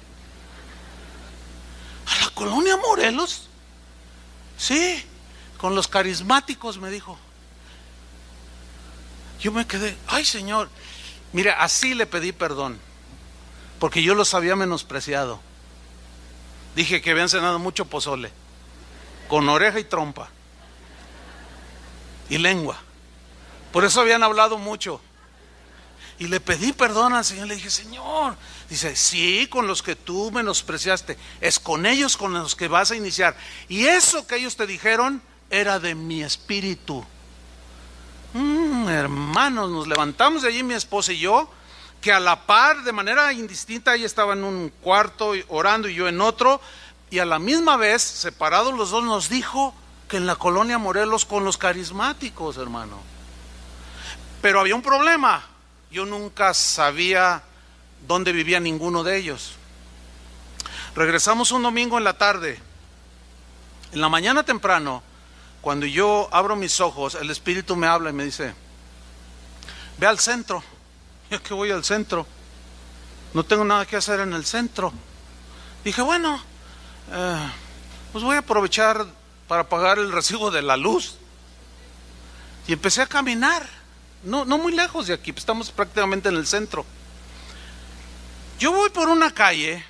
¿A la colonia Morelos? Sí, con los carismáticos, me dijo. Yo me quedé, ay, Señor. Mire, así le pedí perdón, porque yo los había menospreciado. Dije que habían cenado mucho pozole, con oreja y trompa y lengua. Por eso habían hablado mucho. Y le pedí perdón al Señor. Le dije, Señor, dice, sí, con los que tú menospreciaste, es con ellos con los que vas a iniciar. Y eso que ellos te dijeron era de mi espíritu. Hermanos, nos levantamos de allí mi esposa y yo, que a la par, de manera indistinta, ella estaba en un cuarto orando y yo en otro, y a la misma vez, separados los dos, nos dijo que en la colonia Morelos con los carismáticos, hermano. Pero había un problema. Yo nunca sabía dónde vivía ninguno de ellos. Regresamos un domingo en la tarde. En la mañana temprano, cuando yo abro mis ojos, el Espíritu me habla y me dice, ve al centro. Yo que voy al centro, no tengo nada que hacer en el centro. Dije, bueno, pues voy a aprovechar para pagar el recibo de la luz. Y empecé a caminar, no muy lejos de aquí, estamos prácticamente en el centro. Yo voy por una calle,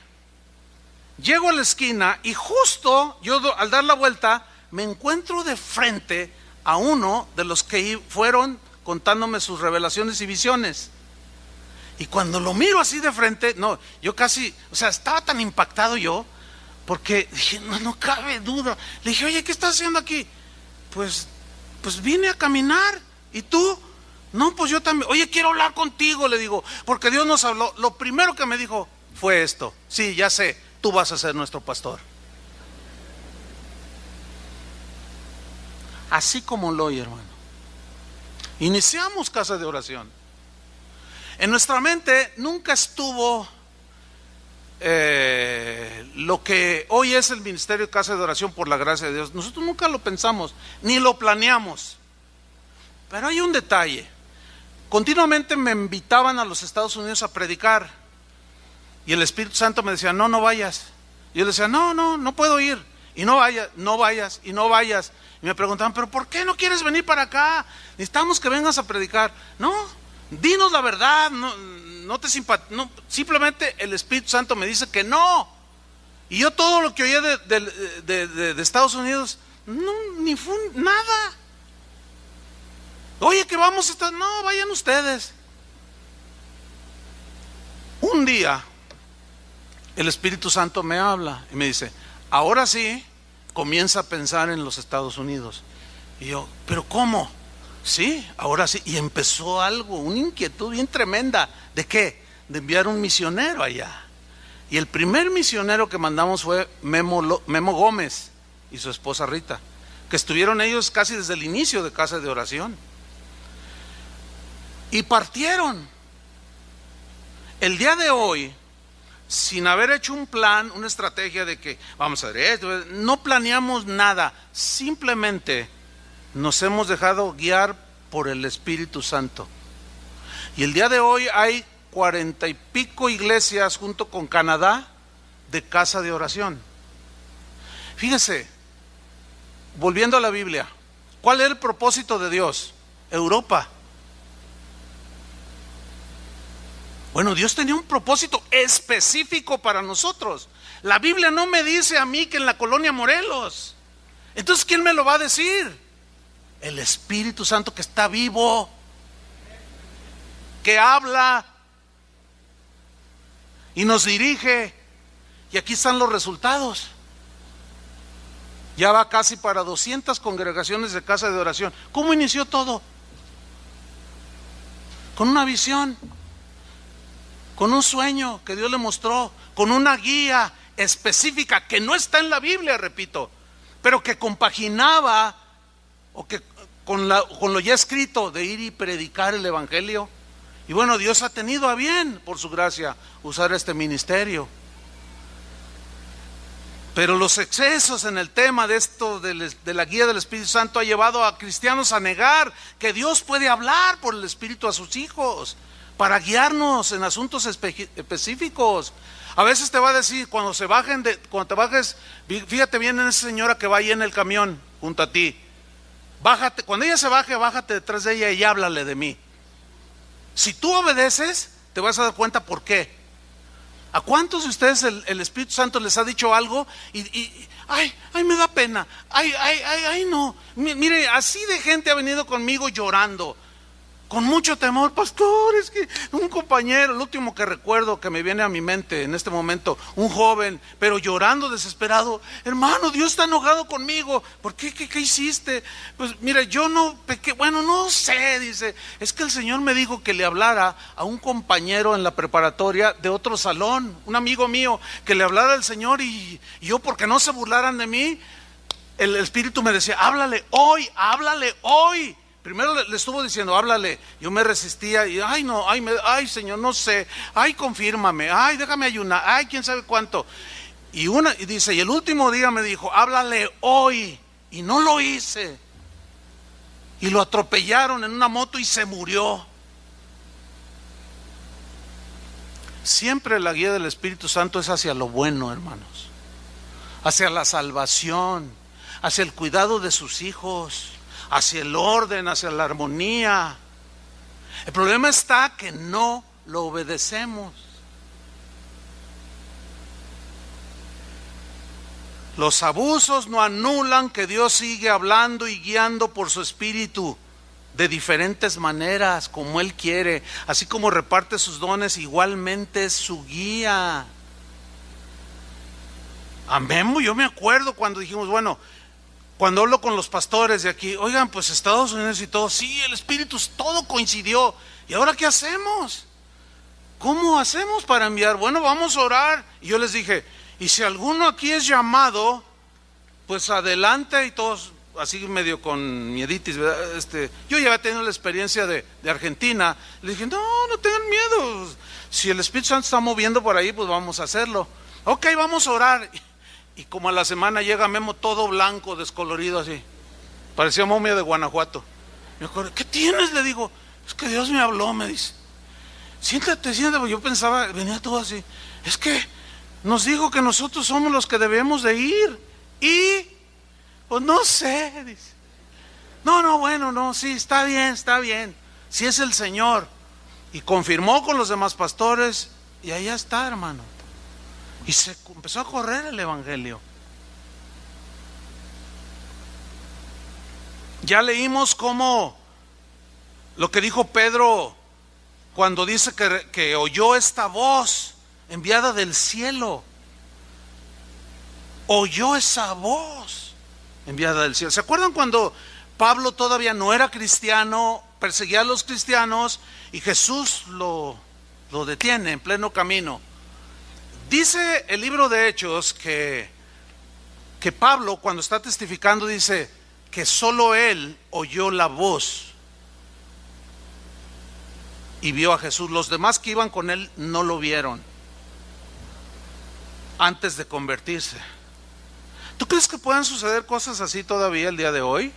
llego a la esquina y justo yo al dar la vuelta me encuentro de frente a uno de los que fueron contándome sus revelaciones y visiones. Y cuando lo miro así de frente, no, yo casi, o sea, estaba tan impactado yo, porque dije, no cabe duda. Le dije, oye, ¿qué estás haciendo aquí? Pues vine a caminar. ¿Y tú? No, pues yo también. Oye, quiero hablar contigo, le digo, porque Dios nos habló. Lo primero que me dijo fue esto: sí, ya sé, tú vas a ser nuestro pastor. Así como lo oye, hermano. Iniciamos casa de oración. En nuestra mente nunca estuvo lo que hoy es el ministerio de casa de oración, por la gracia de Dios. Nosotros nunca lo pensamos, ni lo planeamos. Pero hay un detalle. Continuamente me invitaban a los Estados Unidos a predicar. Y el Espíritu Santo me decía, no vayas. Y yo le decía, no puedo ir. Y no vayas. Y me preguntaban, ¿pero por qué no quieres venir para acá? Necesitamos que vengas a predicar. No, dinos la verdad. No, simplemente el Espíritu Santo me dice que no. Y yo todo lo que oía de Estados Unidos, no, ni fue nada. Oye, que vamos a estar, no, vayan ustedes. Un día el Espíritu Santo me habla y me dice, ahora sí, comienza a pensar en los Estados Unidos. Y yo, ¿pero cómo? Sí, ahora sí. Y empezó algo, una inquietud bien tremenda. ¿De qué? De enviar un misionero allá. Y el primer misionero que mandamos fue Memo Gómez y su esposa Rita, que estuvieron ellos casi desde el inicio de Casa de Oración. Y partieron. El día de hoy, sin haber hecho un plan, una estrategia de que vamos a hacer esto, no planeamos nada, simplemente nos hemos dejado guiar por el Espíritu Santo. Y el día de hoy hay 40 y pico iglesias junto con Canadá de Casa de Oración. Fíjese, volviendo a la Biblia, ¿cuál era el propósito de Dios? Europa. Bueno, Dios tenía un propósito específico para nosotros. La Biblia no me dice a mí que en la colonia Morelos. Entonces, ¿quién me lo va a decir? El Espíritu Santo, que está vivo, que habla y nos dirige. Y aquí están los resultados. Ya va casi para 200 congregaciones de Casa de Oración. ¿Cómo inició todo? Con una visión, con un sueño que Dios le mostró, con una guía específica que no está en la Biblia, repito, pero que compaginaba o que con lo ya escrito de ir y predicar el Evangelio. Y bueno, Dios ha tenido a bien, por su gracia, usar este ministerio. Pero los excesos en el tema de esto de la guía del Espíritu Santo ha llevado a cristianos a negar que Dios puede hablar por el Espíritu a sus hijos para guiarnos en asuntos específicos. A veces te va a decir, cuando te bajes, fíjate bien en esa señora que va ahí en el camión junto a ti. Bájate, cuando ella se baje, bájate detrás de ella y háblale de mí. Si tú obedeces, te vas a dar cuenta por qué. ¿A cuántos de ustedes el Espíritu Santo les ha dicho algo ay, me da pena, ay, no? Mire, así de gente ha venido conmigo llorando, con mucho temor, pastor, es que un compañero, el último que recuerdo que me viene a mi mente en este momento, un joven, pero llorando desesperado, hermano, Dios está enojado conmigo. ¿Por qué? ¿Qué hiciste? Pues mira, yo no pequé, bueno, no sé, dice, es que el Señor me dijo que le hablara a un compañero en la preparatoria de otro salón, un amigo mío, que le hablara al Señor y yo, porque no se burlaran de mí, el Espíritu me decía, háblale hoy. Primero le estuvo diciendo, háblale. Yo me resistía y, ay, Señor, no sé. Ay, confírmame. Ay, déjame ayunar. Ay, quién sabe cuánto. Y dice, y el último día me dijo, háblale hoy. Y no lo hice. Y lo atropellaron en una moto y se murió. Siempre la guía del Espíritu Santo es hacia lo bueno, hermanos. Hacia la salvación, hacia el cuidado de sus hijos, hacia el orden, hacia la armonía. El problema está que no lo obedecemos. Los abusos no anulan que Dios sigue hablando y guiando por su Espíritu de diferentes maneras, como Él quiere. Así como reparte sus dones, igualmente es su guía. Amén. Yo me acuerdo cuando dijimos, bueno, cuando hablo con los pastores de aquí, oigan, pues Estados Unidos y todo, sí, el Espíritu, todo coincidió. ¿Y ahora qué hacemos? ¿Cómo hacemos para enviar? Bueno, vamos a orar. Y yo les dije, y si alguno aquí es llamado, pues adelante. Y todos así medio con mieditis, ¿verdad? Yo ya había tenido la experiencia de Argentina. Le dije, no tengan miedo. Si el Espíritu Santo está moviendo por ahí, pues vamos a hacerlo. Ok, vamos a orar. Y como a la semana llega Memo todo blanco, descolorido así. Parecía momia de Guanajuato. Me acuerdo, ¿qué tienes? Le digo, es que Dios me habló, me dice. Siéntate. Yo pensaba, venía todo así. Es que nos dijo que nosotros somos los que debemos de ir. Y, pues no sé, dice. No, sí, está bien. Si es el Señor. Y confirmó con los demás pastores. Y allá está, hermano. Y se empezó a correr el Evangelio. Ya leímos cómo lo que dijo Pedro cuando dice que oyó esta voz enviada del cielo. oyó esa voz enviada del cielo. ¿Se acuerdan cuando Pablo todavía no era cristiano, perseguía a los cristianos y Jesús lo detiene en pleno camino? Dice el libro de Hechos que Pablo, cuando está testificando, dice que solo él oyó la voz y vio a Jesús. Los demás que iban con él no lo vieron antes de convertirse. ¿Tú crees que puedan suceder cosas así todavía el día de hoy?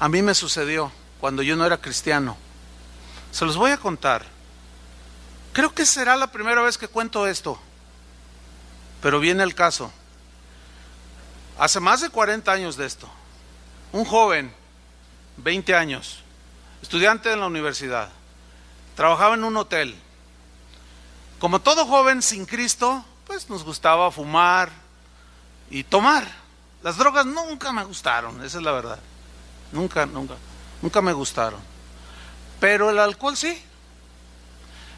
A mí me sucedió cuando yo no era cristiano. Se los voy a contar. Creo que será la primera vez que cuento esto, pero viene el caso. Hace más de 40 años de esto, un joven, 20 años, estudiante en la universidad, trabajaba en un hotel. Como todo joven sin Cristo, pues nos gustaba fumar y tomar. Las drogas nunca me gustaron, esa es la verdad. Nunca me gustaron. Pero el alcohol sí.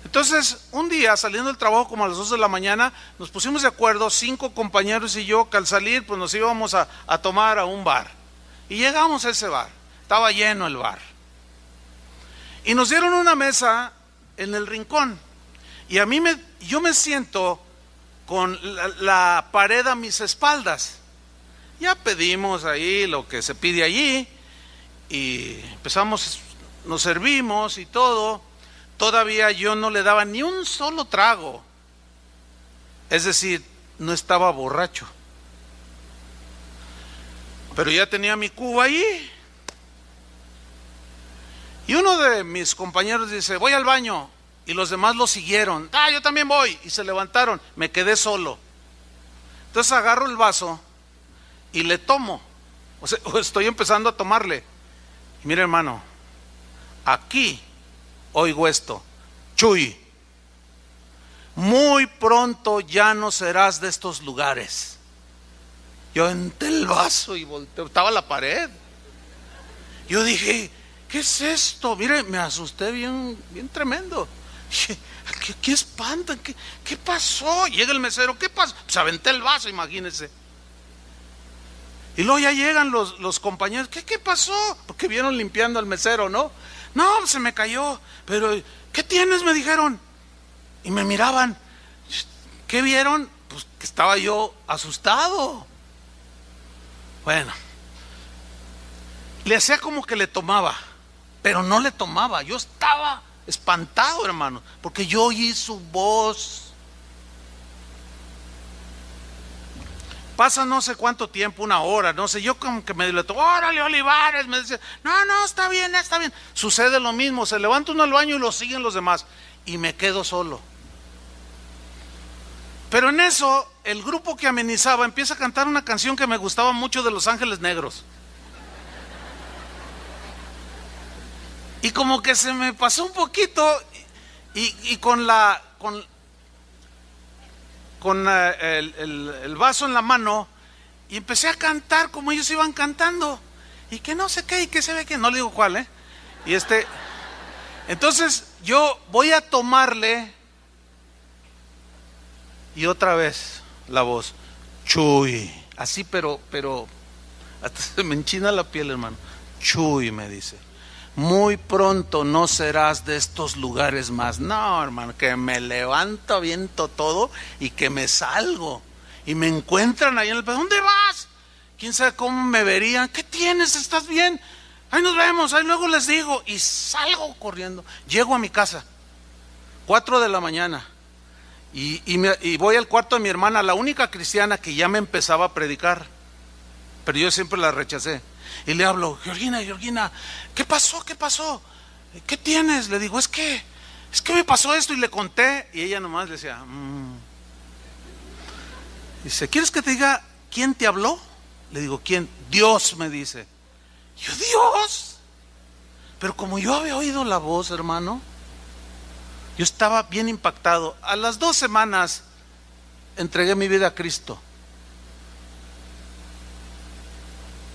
Entonces, un día saliendo del trabajo como a las 2 de la mañana, nos pusimos de acuerdo, 5 compañeros y yo, que al salir pues nos íbamos a tomar a un bar. Y llegamos a ese bar, estaba lleno el bar. Y nos dieron una mesa en el rincón. Y yo me siento con la pared a mis espaldas. Ya pedimos ahí lo que se pide allí y empezamos, nos servimos y todo. Todavía yo no le daba ni un solo trago. Es decir, no estaba borracho. Pero ya tenía mi cuba ahí. Y uno de mis compañeros dice, voy al baño. Y los demás lo siguieron. Yo también voy. Y se levantaron. Me quedé solo. Entonces agarro el vaso y le tomo. O sea, estoy empezando a tomarle. Y mire, hermano, aquí oigo esto: Chuy, muy pronto ya no serás de estos lugares. Yo aventé el vaso y volteé, estaba la pared. Yo dije, ¿qué es esto? Mire, me asusté bien tremendo. ¿Qué espantan? ¿Qué pasó? Llega el mesero, ¿qué pasó? Pues aventé el vaso, imagínense. Y luego ya llegan los compañeros, ¿qué pasó? Porque vieron limpiando al mesero, ¿no? No, se me cayó. Pero, ¿qué tienes? Me dijeron. Y me miraban. ¿Qué vieron? Pues que estaba yo asustado. Bueno, le hacía como que le tomaba, pero no le tomaba. Yo estaba espantado, hermano, porque yo oí su voz. Pasa no sé cuánto tiempo, 1 hora, no sé, yo como que me le tomo, órale, Olivares, me dice, no, está bien. Sucede lo mismo, se levanta uno al baño y lo siguen los demás, y me quedo solo. Pero en eso, el grupo que amenizaba empieza a cantar una canción que me gustaba mucho, de Los Ángeles Negros. Y como que se me pasó un poquito, y con el vaso en la mano, y empecé a cantar como ellos iban cantando, y que no sé qué, y que se ve que, no le digo cuál, y entonces yo voy a tomarle, y otra vez la voz, Chuy, así, pero hasta se me enchina la piel, hermano. Chuy, me dice, muy pronto no serás de estos lugares más. No, hermano, que me levanto, aviento todo y que me salgo. Y me encuentran ahí en el... ¿Dónde vas? ¿Quién sabe cómo me verían? ¿Qué tienes? ¿Estás bien? Ahí nos vemos, ahí luego les digo. Y salgo corriendo. Llego a mi casa, 4 de la mañana. Y voy al cuarto de mi hermana, la única cristiana que ya me empezaba a predicar. Pero yo siempre la rechacé. Y le hablo, Georgina, ¿qué pasó? ¿Qué tienes? Le digo, es que me pasó esto, y le conté, y ella nomás le decía, Dice, ¿quieres que te diga quién te habló? Le digo, ¿quién? Dios, me dice. Yo, ¿Dios? Pero como yo había oído la voz, hermano, yo estaba bien impactado. A las 2 semanas entregué mi vida a Cristo.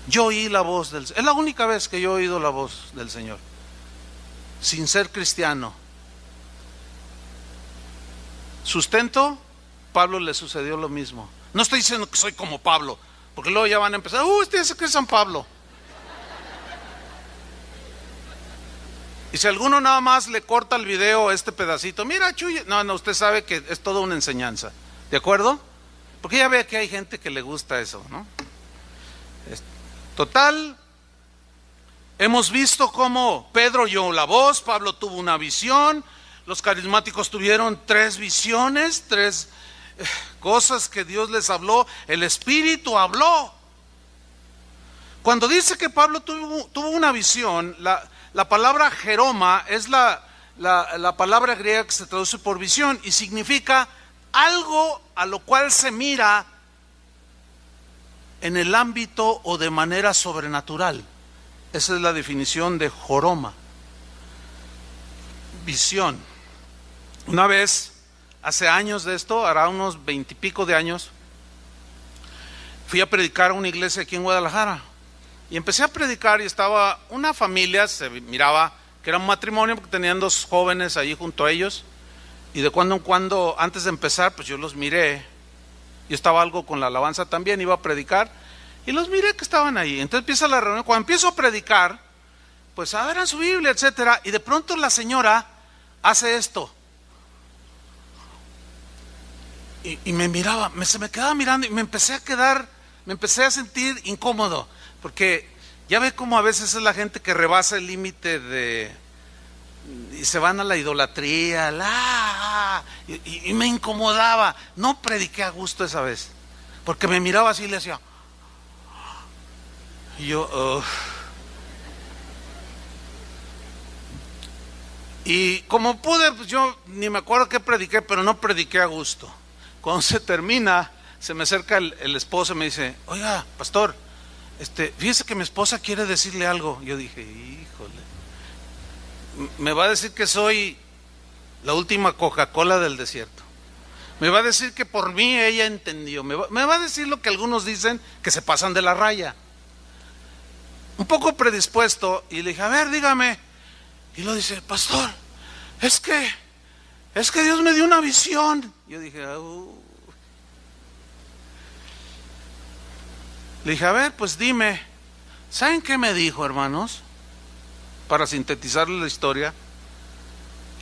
Yo oí la voz del Señor. Es la única vez que yo he oído la voz del Señor, sin ser cristiano. Sustento, Pablo le sucedió lo mismo. No estoy diciendo que soy como Pablo, porque luego ya van a empezar, este dice que es San Pablo. Y si alguno nada más le corta el video este pedacito, mira Chuy, no, usted sabe que es toda una enseñanza, ¿de acuerdo? Porque ya ve que hay gente que le gusta eso, ¿no? Total, hemos visto cómo Pedro oyó la voz, Pablo tuvo una visión, los carismáticos tuvieron 3 visiones, 3 cosas que Dios les habló, el Espíritu habló. Cuando dice que Pablo tuvo una visión, la palabra jeroma es la palabra griega que se traduce por visión y significa algo a lo cual se mira en el ámbito o de manera sobrenatural. Esa es la definición de joroma, visión. Una vez, hace años de esto, hará unos 20 y pico de años, fui a predicar a una iglesia aquí en Guadalajara. Y empecé a predicar y estaba una familia, se miraba que era un matrimonio porque tenían 2 jóvenes ahí junto a ellos. Y de cuando en cuando, antes de empezar, pues yo los miré. Yo estaba algo con la alabanza también, iba a predicar. Y los miré que estaban ahí. Entonces empieza la reunión. Cuando empiezo a predicar, pues abran su Biblia, etcétera. Y de pronto la señora hace esto. Y me miraba, se me quedaba mirando y me empecé a sentir incómodo. Porque ya ve cómo a veces es la gente que rebasa el límite y se van a la idolatría, y me incomodaba. No prediqué a gusto esa vez, porque me miraba así y le decía, y yo, y como pude, pues yo ni me acuerdo qué prediqué, pero no prediqué a gusto. Cuando se termina, se me acerca el esposo y me dice, oiga, pastor, fíjese que mi esposa quiere decirle algo. Yo dije, híjole, me va a decir que soy la última Coca-Cola del desierto. Me va a decir que por mí ella entendió. Me va a decir lo que algunos dicen, que se pasan de la raya. Un poco predispuesto, y le dije, a ver, dígame. Y lo dice, pastor, es que Dios me dio una visión. Yo dije, Le dije, a ver, pues dime. ¿Saben qué me dijo, hermanos? Para sintetizarle la historia,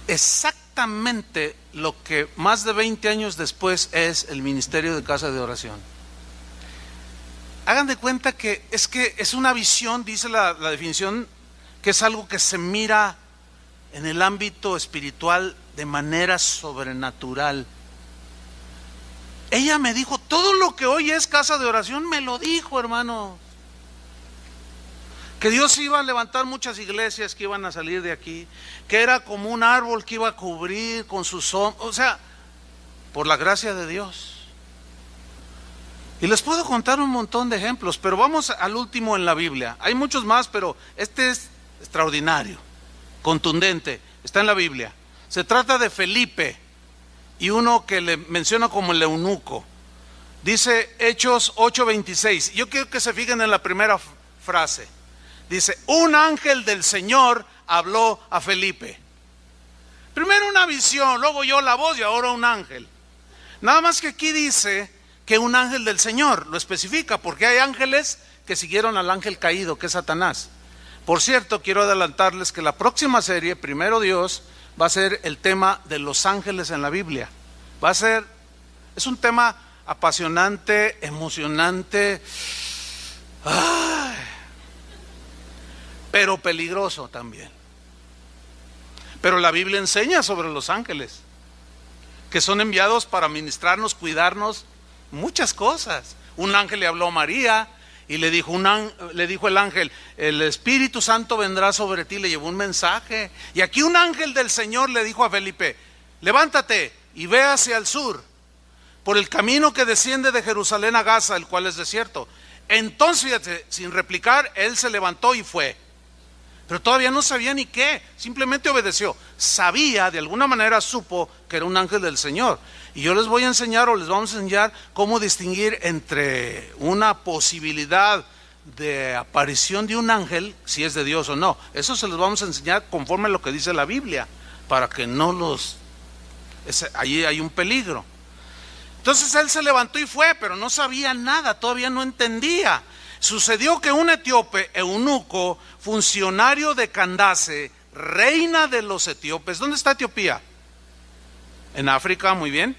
exactamente lo que más de 20 años después es el ministerio de casa de oración. Hagan de cuenta que es una visión, dice la definición, que es algo que se mira en el ámbito espiritual de manera sobrenatural. Ella me dijo, todo lo que hoy es casa de oración, me lo dijo, hermano. Que Dios iba a levantar muchas iglesias que iban a salir de aquí, que era como un árbol que iba a cubrir con su sombra, o sea, por la gracia de Dios. Y les puedo contar un montón de ejemplos, pero vamos al último en la Biblia. Hay muchos más, pero este es extraordinario, contundente, está en la Biblia. Se trata de Felipe y uno que le menciona como el eunuco. Dice Hechos 8:26. Yo quiero que se fijen en la primera frase. Dice, un ángel del Señor habló a Felipe. Primero una visión, luego oyó la voz y ahora un ángel. Nada más que aquí dice que un ángel del Señor, lo especifica, porque hay ángeles que siguieron al ángel caído, que es Satanás. Por cierto, quiero adelantarles que la próxima serie, Primero Dios, va a ser el tema de los ángeles en la Biblia. Es un tema apasionante, emocionante, pero peligroso también. Pero la Biblia enseña sobre los ángeles, que son enviados para ministrarnos, cuidarnos, muchas cosas. Un ángel le habló a María y le dijo el ángel, el Espíritu Santo vendrá sobre ti, le llevó un mensaje. Y aquí un ángel del Señor le dijo a Felipe, levántate y ve hacia el sur, por el camino que desciende de Jerusalén a Gaza, el cual es desierto. Entonces, fíjate, sin replicar, él se levantó y fue. Pero todavía no sabía ni qué, simplemente obedeció. Sabía, de alguna manera supo que era un ángel del Señor. Y yo les voy a enseñar, o les vamos a enseñar cómo distinguir entre una posibilidad de aparición de un ángel, si es de Dios o no. Eso se los vamos a enseñar conforme a lo que dice la Biblia, para que no ahí hay un peligro. Entonces él se levantó y fue, pero no sabía nada, todavía no entendía. Sucedió que un etíope, eunuco, funcionario de Candace, reina de los etíopes. ¿Dónde está Etiopía? En África, muy bien.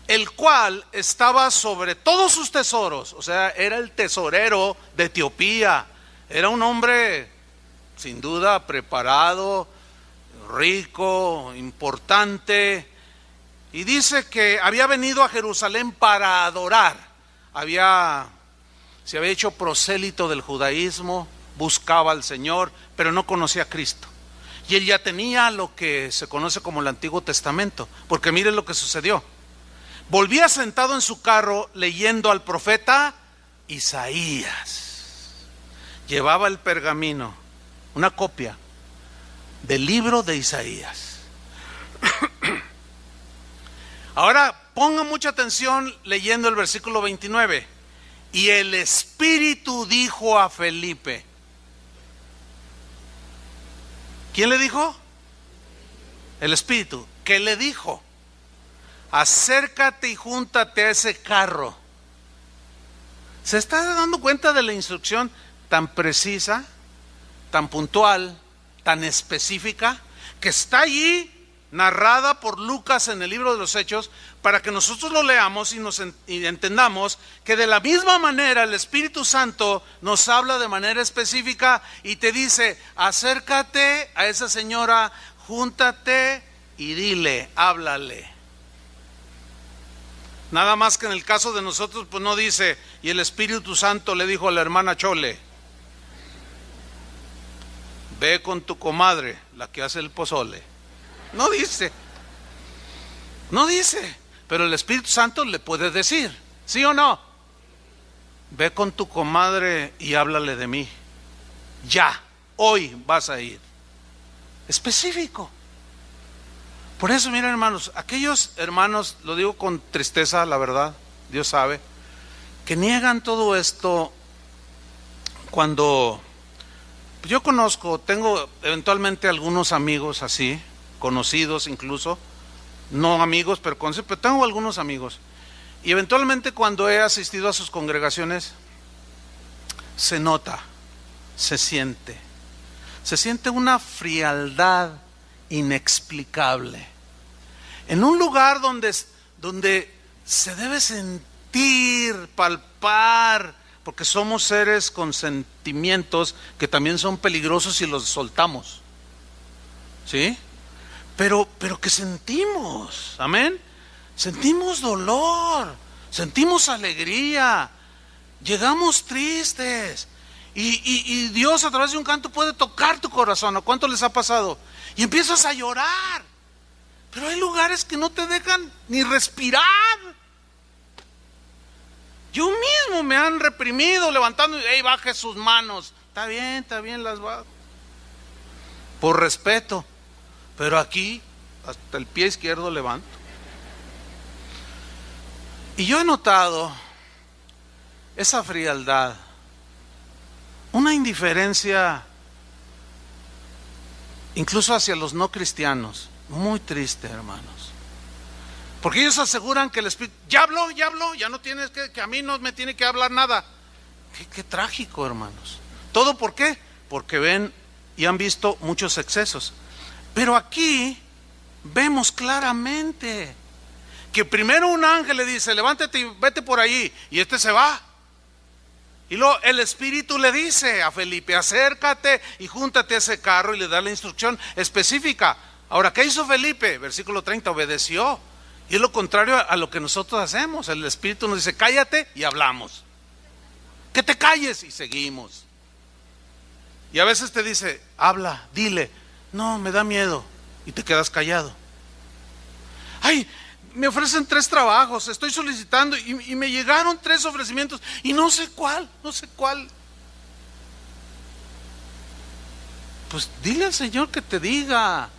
El cual estaba sobre todos sus tesoros, o sea, era el tesorero de Etiopía. Era un hombre, sin duda, preparado, rico, importante. Y dice que había venido a Jerusalén para adorar. Se había hecho prosélito del judaísmo, buscaba al Señor, pero no conocía a Cristo. Y él ya tenía lo que se conoce como el Antiguo Testamento, porque miren lo que sucedió. Volvía sentado en su carro leyendo al profeta Isaías. Llevaba el pergamino, una copia del libro de Isaías. Ahora pongan mucha atención leyendo el versículo 29. Y el Espíritu dijo a Felipe. ¿Quién le dijo? El Espíritu. ¿Qué le dijo? Acércate y júntate a ese carro. ¿Se está dando cuenta de la instrucción tan precisa, tan puntual, tan específica, que está allí narrada por Lucas en el libro de los Hechos, para que nosotros lo leamos y entendamos que de la misma manera el Espíritu Santo nos habla de manera específica y te dice: acércate a esa señora, júntate y dile, háblale. Nada más que en el caso de nosotros, pues no dice: y el Espíritu Santo le dijo a la hermana Chole, ve con tu comadre, la que hace el pozole. No dice, pero el Espíritu Santo le puede decir, ¿sí o no? Ve con tu comadre y háblale de mí. Ya, hoy vas a ir. Específico. Por eso, miren, hermanos, aquellos hermanos, lo digo con tristeza, la verdad, Dios sabe, que niegan todo esto cuando yo tengo eventualmente algunos amigos así, conocidos incluso, no amigos, pero tengo algunos amigos, y eventualmente cuando he asistido a sus congregaciones, se nota, se siente una frialdad inexplicable, en un lugar donde se debe sentir, palpar, porque somos seres con sentimientos que también son peligrosos si los soltamos, ¿sí? Pero que sentimos, amén, sentimos dolor, sentimos alegría, llegamos tristes, y Dios a través de un canto puede tocar tu corazón. ¿A cuánto les ha pasado? Y empiezas a llorar, pero hay lugares que no te dejan ni respirar. Yo mismo me han reprimido levantando y baje sus manos. Está bien, las bajo, por respeto. Pero aquí, hasta el pie izquierdo levanto. Y yo he notado esa frialdad, una indiferencia, incluso hacia los no cristianos, muy triste, hermanos. Porque ellos aseguran que el Espíritu, ya habló, ya no tienes que a mí no me tiene que hablar nada. Qué trágico, hermanos. ¿Todo por qué? Porque ven y han visto muchos excesos. Pero aquí vemos claramente que primero un ángel le dice: levántate y vete por ahí, y este se va. Y luego el Espíritu le dice a Felipe: acércate y júntate a ese carro, y le da la instrucción específica. Ahora, ¿qué hizo Felipe? Versículo 30, obedeció. Y es lo contrario a lo que nosotros hacemos. El Espíritu nos dice: cállate y hablamos. Que te calles y seguimos. Y a veces te dice: habla, dile. No, me da miedo. Y te quedas callado. Ay, me ofrecen 3 trabajos, estoy solicitando y me llegaron 3 ofrecimientos y no sé cuál. Pues dile al Señor que te diga.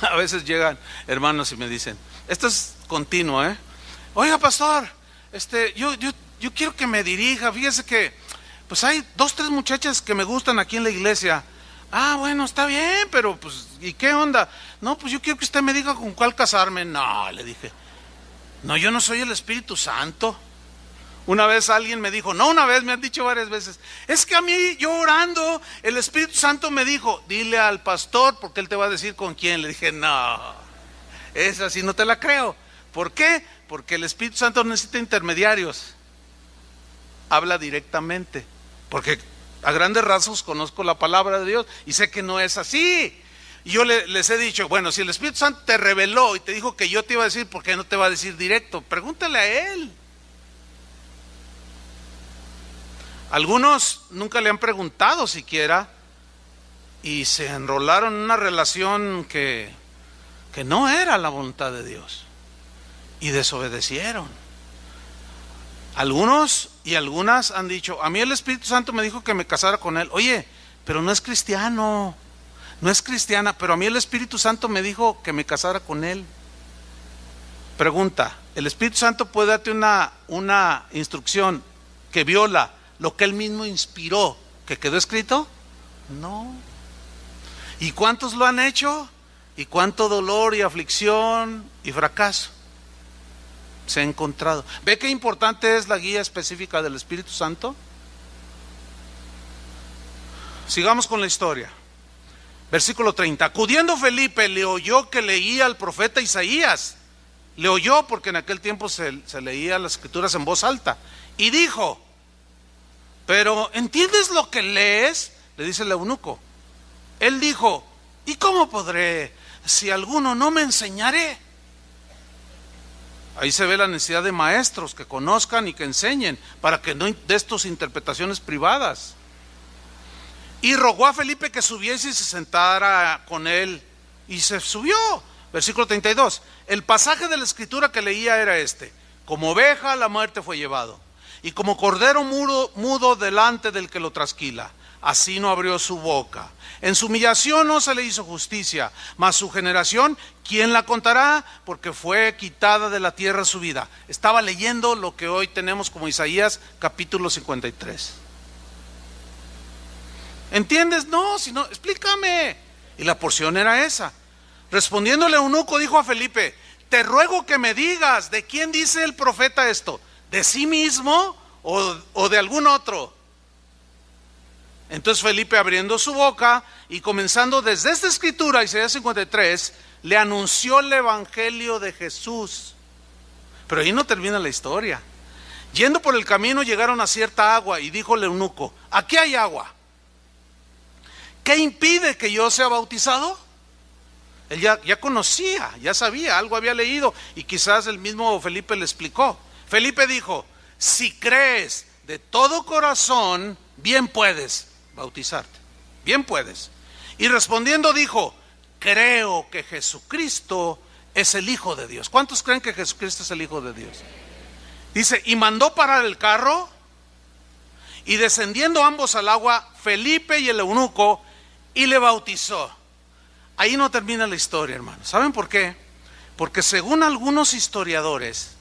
A veces llegan hermanos y me dicen, esto es continuo, oiga, pastor, yo quiero que me dirija. Fíjese que pues hay 2, 3 muchachas que me gustan aquí en la iglesia. Ah, bueno, está bien, pero pues, ¿y qué onda? No, pues yo quiero que usted me diga con cuál casarme. No, le dije, No, yo no soy el Espíritu Santo. Una vez alguien me dijo, no, una vez, me han dicho varias veces, es que a mí, yo orando, el Espíritu Santo me dijo, dile al pastor porque él te va a decir con quién. Le dije, no, esa sí no te la creo. ¿Por qué? Porque el Espíritu Santo no necesita intermediarios, habla directamente. Porque a grandes rasgos conozco la palabra de Dios y sé que no es así. Y yo les he dicho, bueno, si el Espíritu Santo te reveló y te dijo que yo te iba a decir, ¿por qué no te va a decir directo? Pregúntale a él. Algunos nunca le han preguntado siquiera y se enrolaron en una relación que no era la voluntad de Dios y desobedecieron. Algunos y algunas han dicho, a mí el Espíritu Santo me dijo que me casara con él. Oye, pero no es cristiano, no es cristiana, pero a mí el Espíritu Santo me dijo que me casara con él. Pregunta, ¿el Espíritu Santo puede darte una instrucción que viola lo que él mismo inspiró, que quedó escrito? No. ¿Y cuántos lo han hecho? ¿Y cuánto dolor y aflicción y fracaso se ha encontrado? ¿Ve qué importante es la guía específica del Espíritu Santo? Sigamos con la historia. Versículo 30. Acudiendo Felipe, le oyó que leía al profeta Isaías. Le oyó porque en aquel tiempo se leía las escrituras en voz alta. Y dijo, pero ¿entiendes lo que lees? Le dice el eunuco. Él dijo, ¿y cómo podré si alguno no me enseñare? Ahí se ve la necesidad de maestros que conozcan y que enseñen, para que no des tus interpretaciones privadas. Y rogó a Felipe que subiese y se sentara con él, y se subió. Versículo 32. El pasaje de la escritura que leía era este: como oveja a la muerte fue llevado, y como cordero mudo delante del que lo trasquila, así no abrió su boca. En su humillación no se le hizo justicia, mas su generación, ¿quién la contará? Porque fue quitada de la tierra su vida. Estaba leyendo lo que hoy tenemos como Isaías capítulo 53. ¿Entiendes? No, si no, explícame. Y la porción era esa. Respondiendo el eunuco dijo a Felipe, te ruego que me digas, ¿de quién dice el profeta esto? ¿De sí mismo o de algún otro? Entonces Felipe, abriendo su boca y comenzando desde esta escritura, Isaías 53, le anunció el evangelio de Jesús. Pero ahí no termina la historia. Yendo por el camino llegaron a cierta agua y dijo el eunuco, aquí hay agua. ¿Qué impide que yo sea bautizado? Él ya conocía, ya sabía, algo había leído y quizás el mismo Felipe le explicó. Felipe dijo, si crees de todo corazón, bien puedes bautizarte, bien puedes. Y respondiendo dijo, creo que Jesucristo es el Hijo de Dios. ¿Cuántos creen que Jesucristo es el Hijo de Dios? Dice, y mandó parar el carro, y descendiendo ambos al agua, Felipe y el eunuco, y le bautizó. Ahí no termina la historia, hermanos. ¿Saben por qué? Porque según algunos historiadores,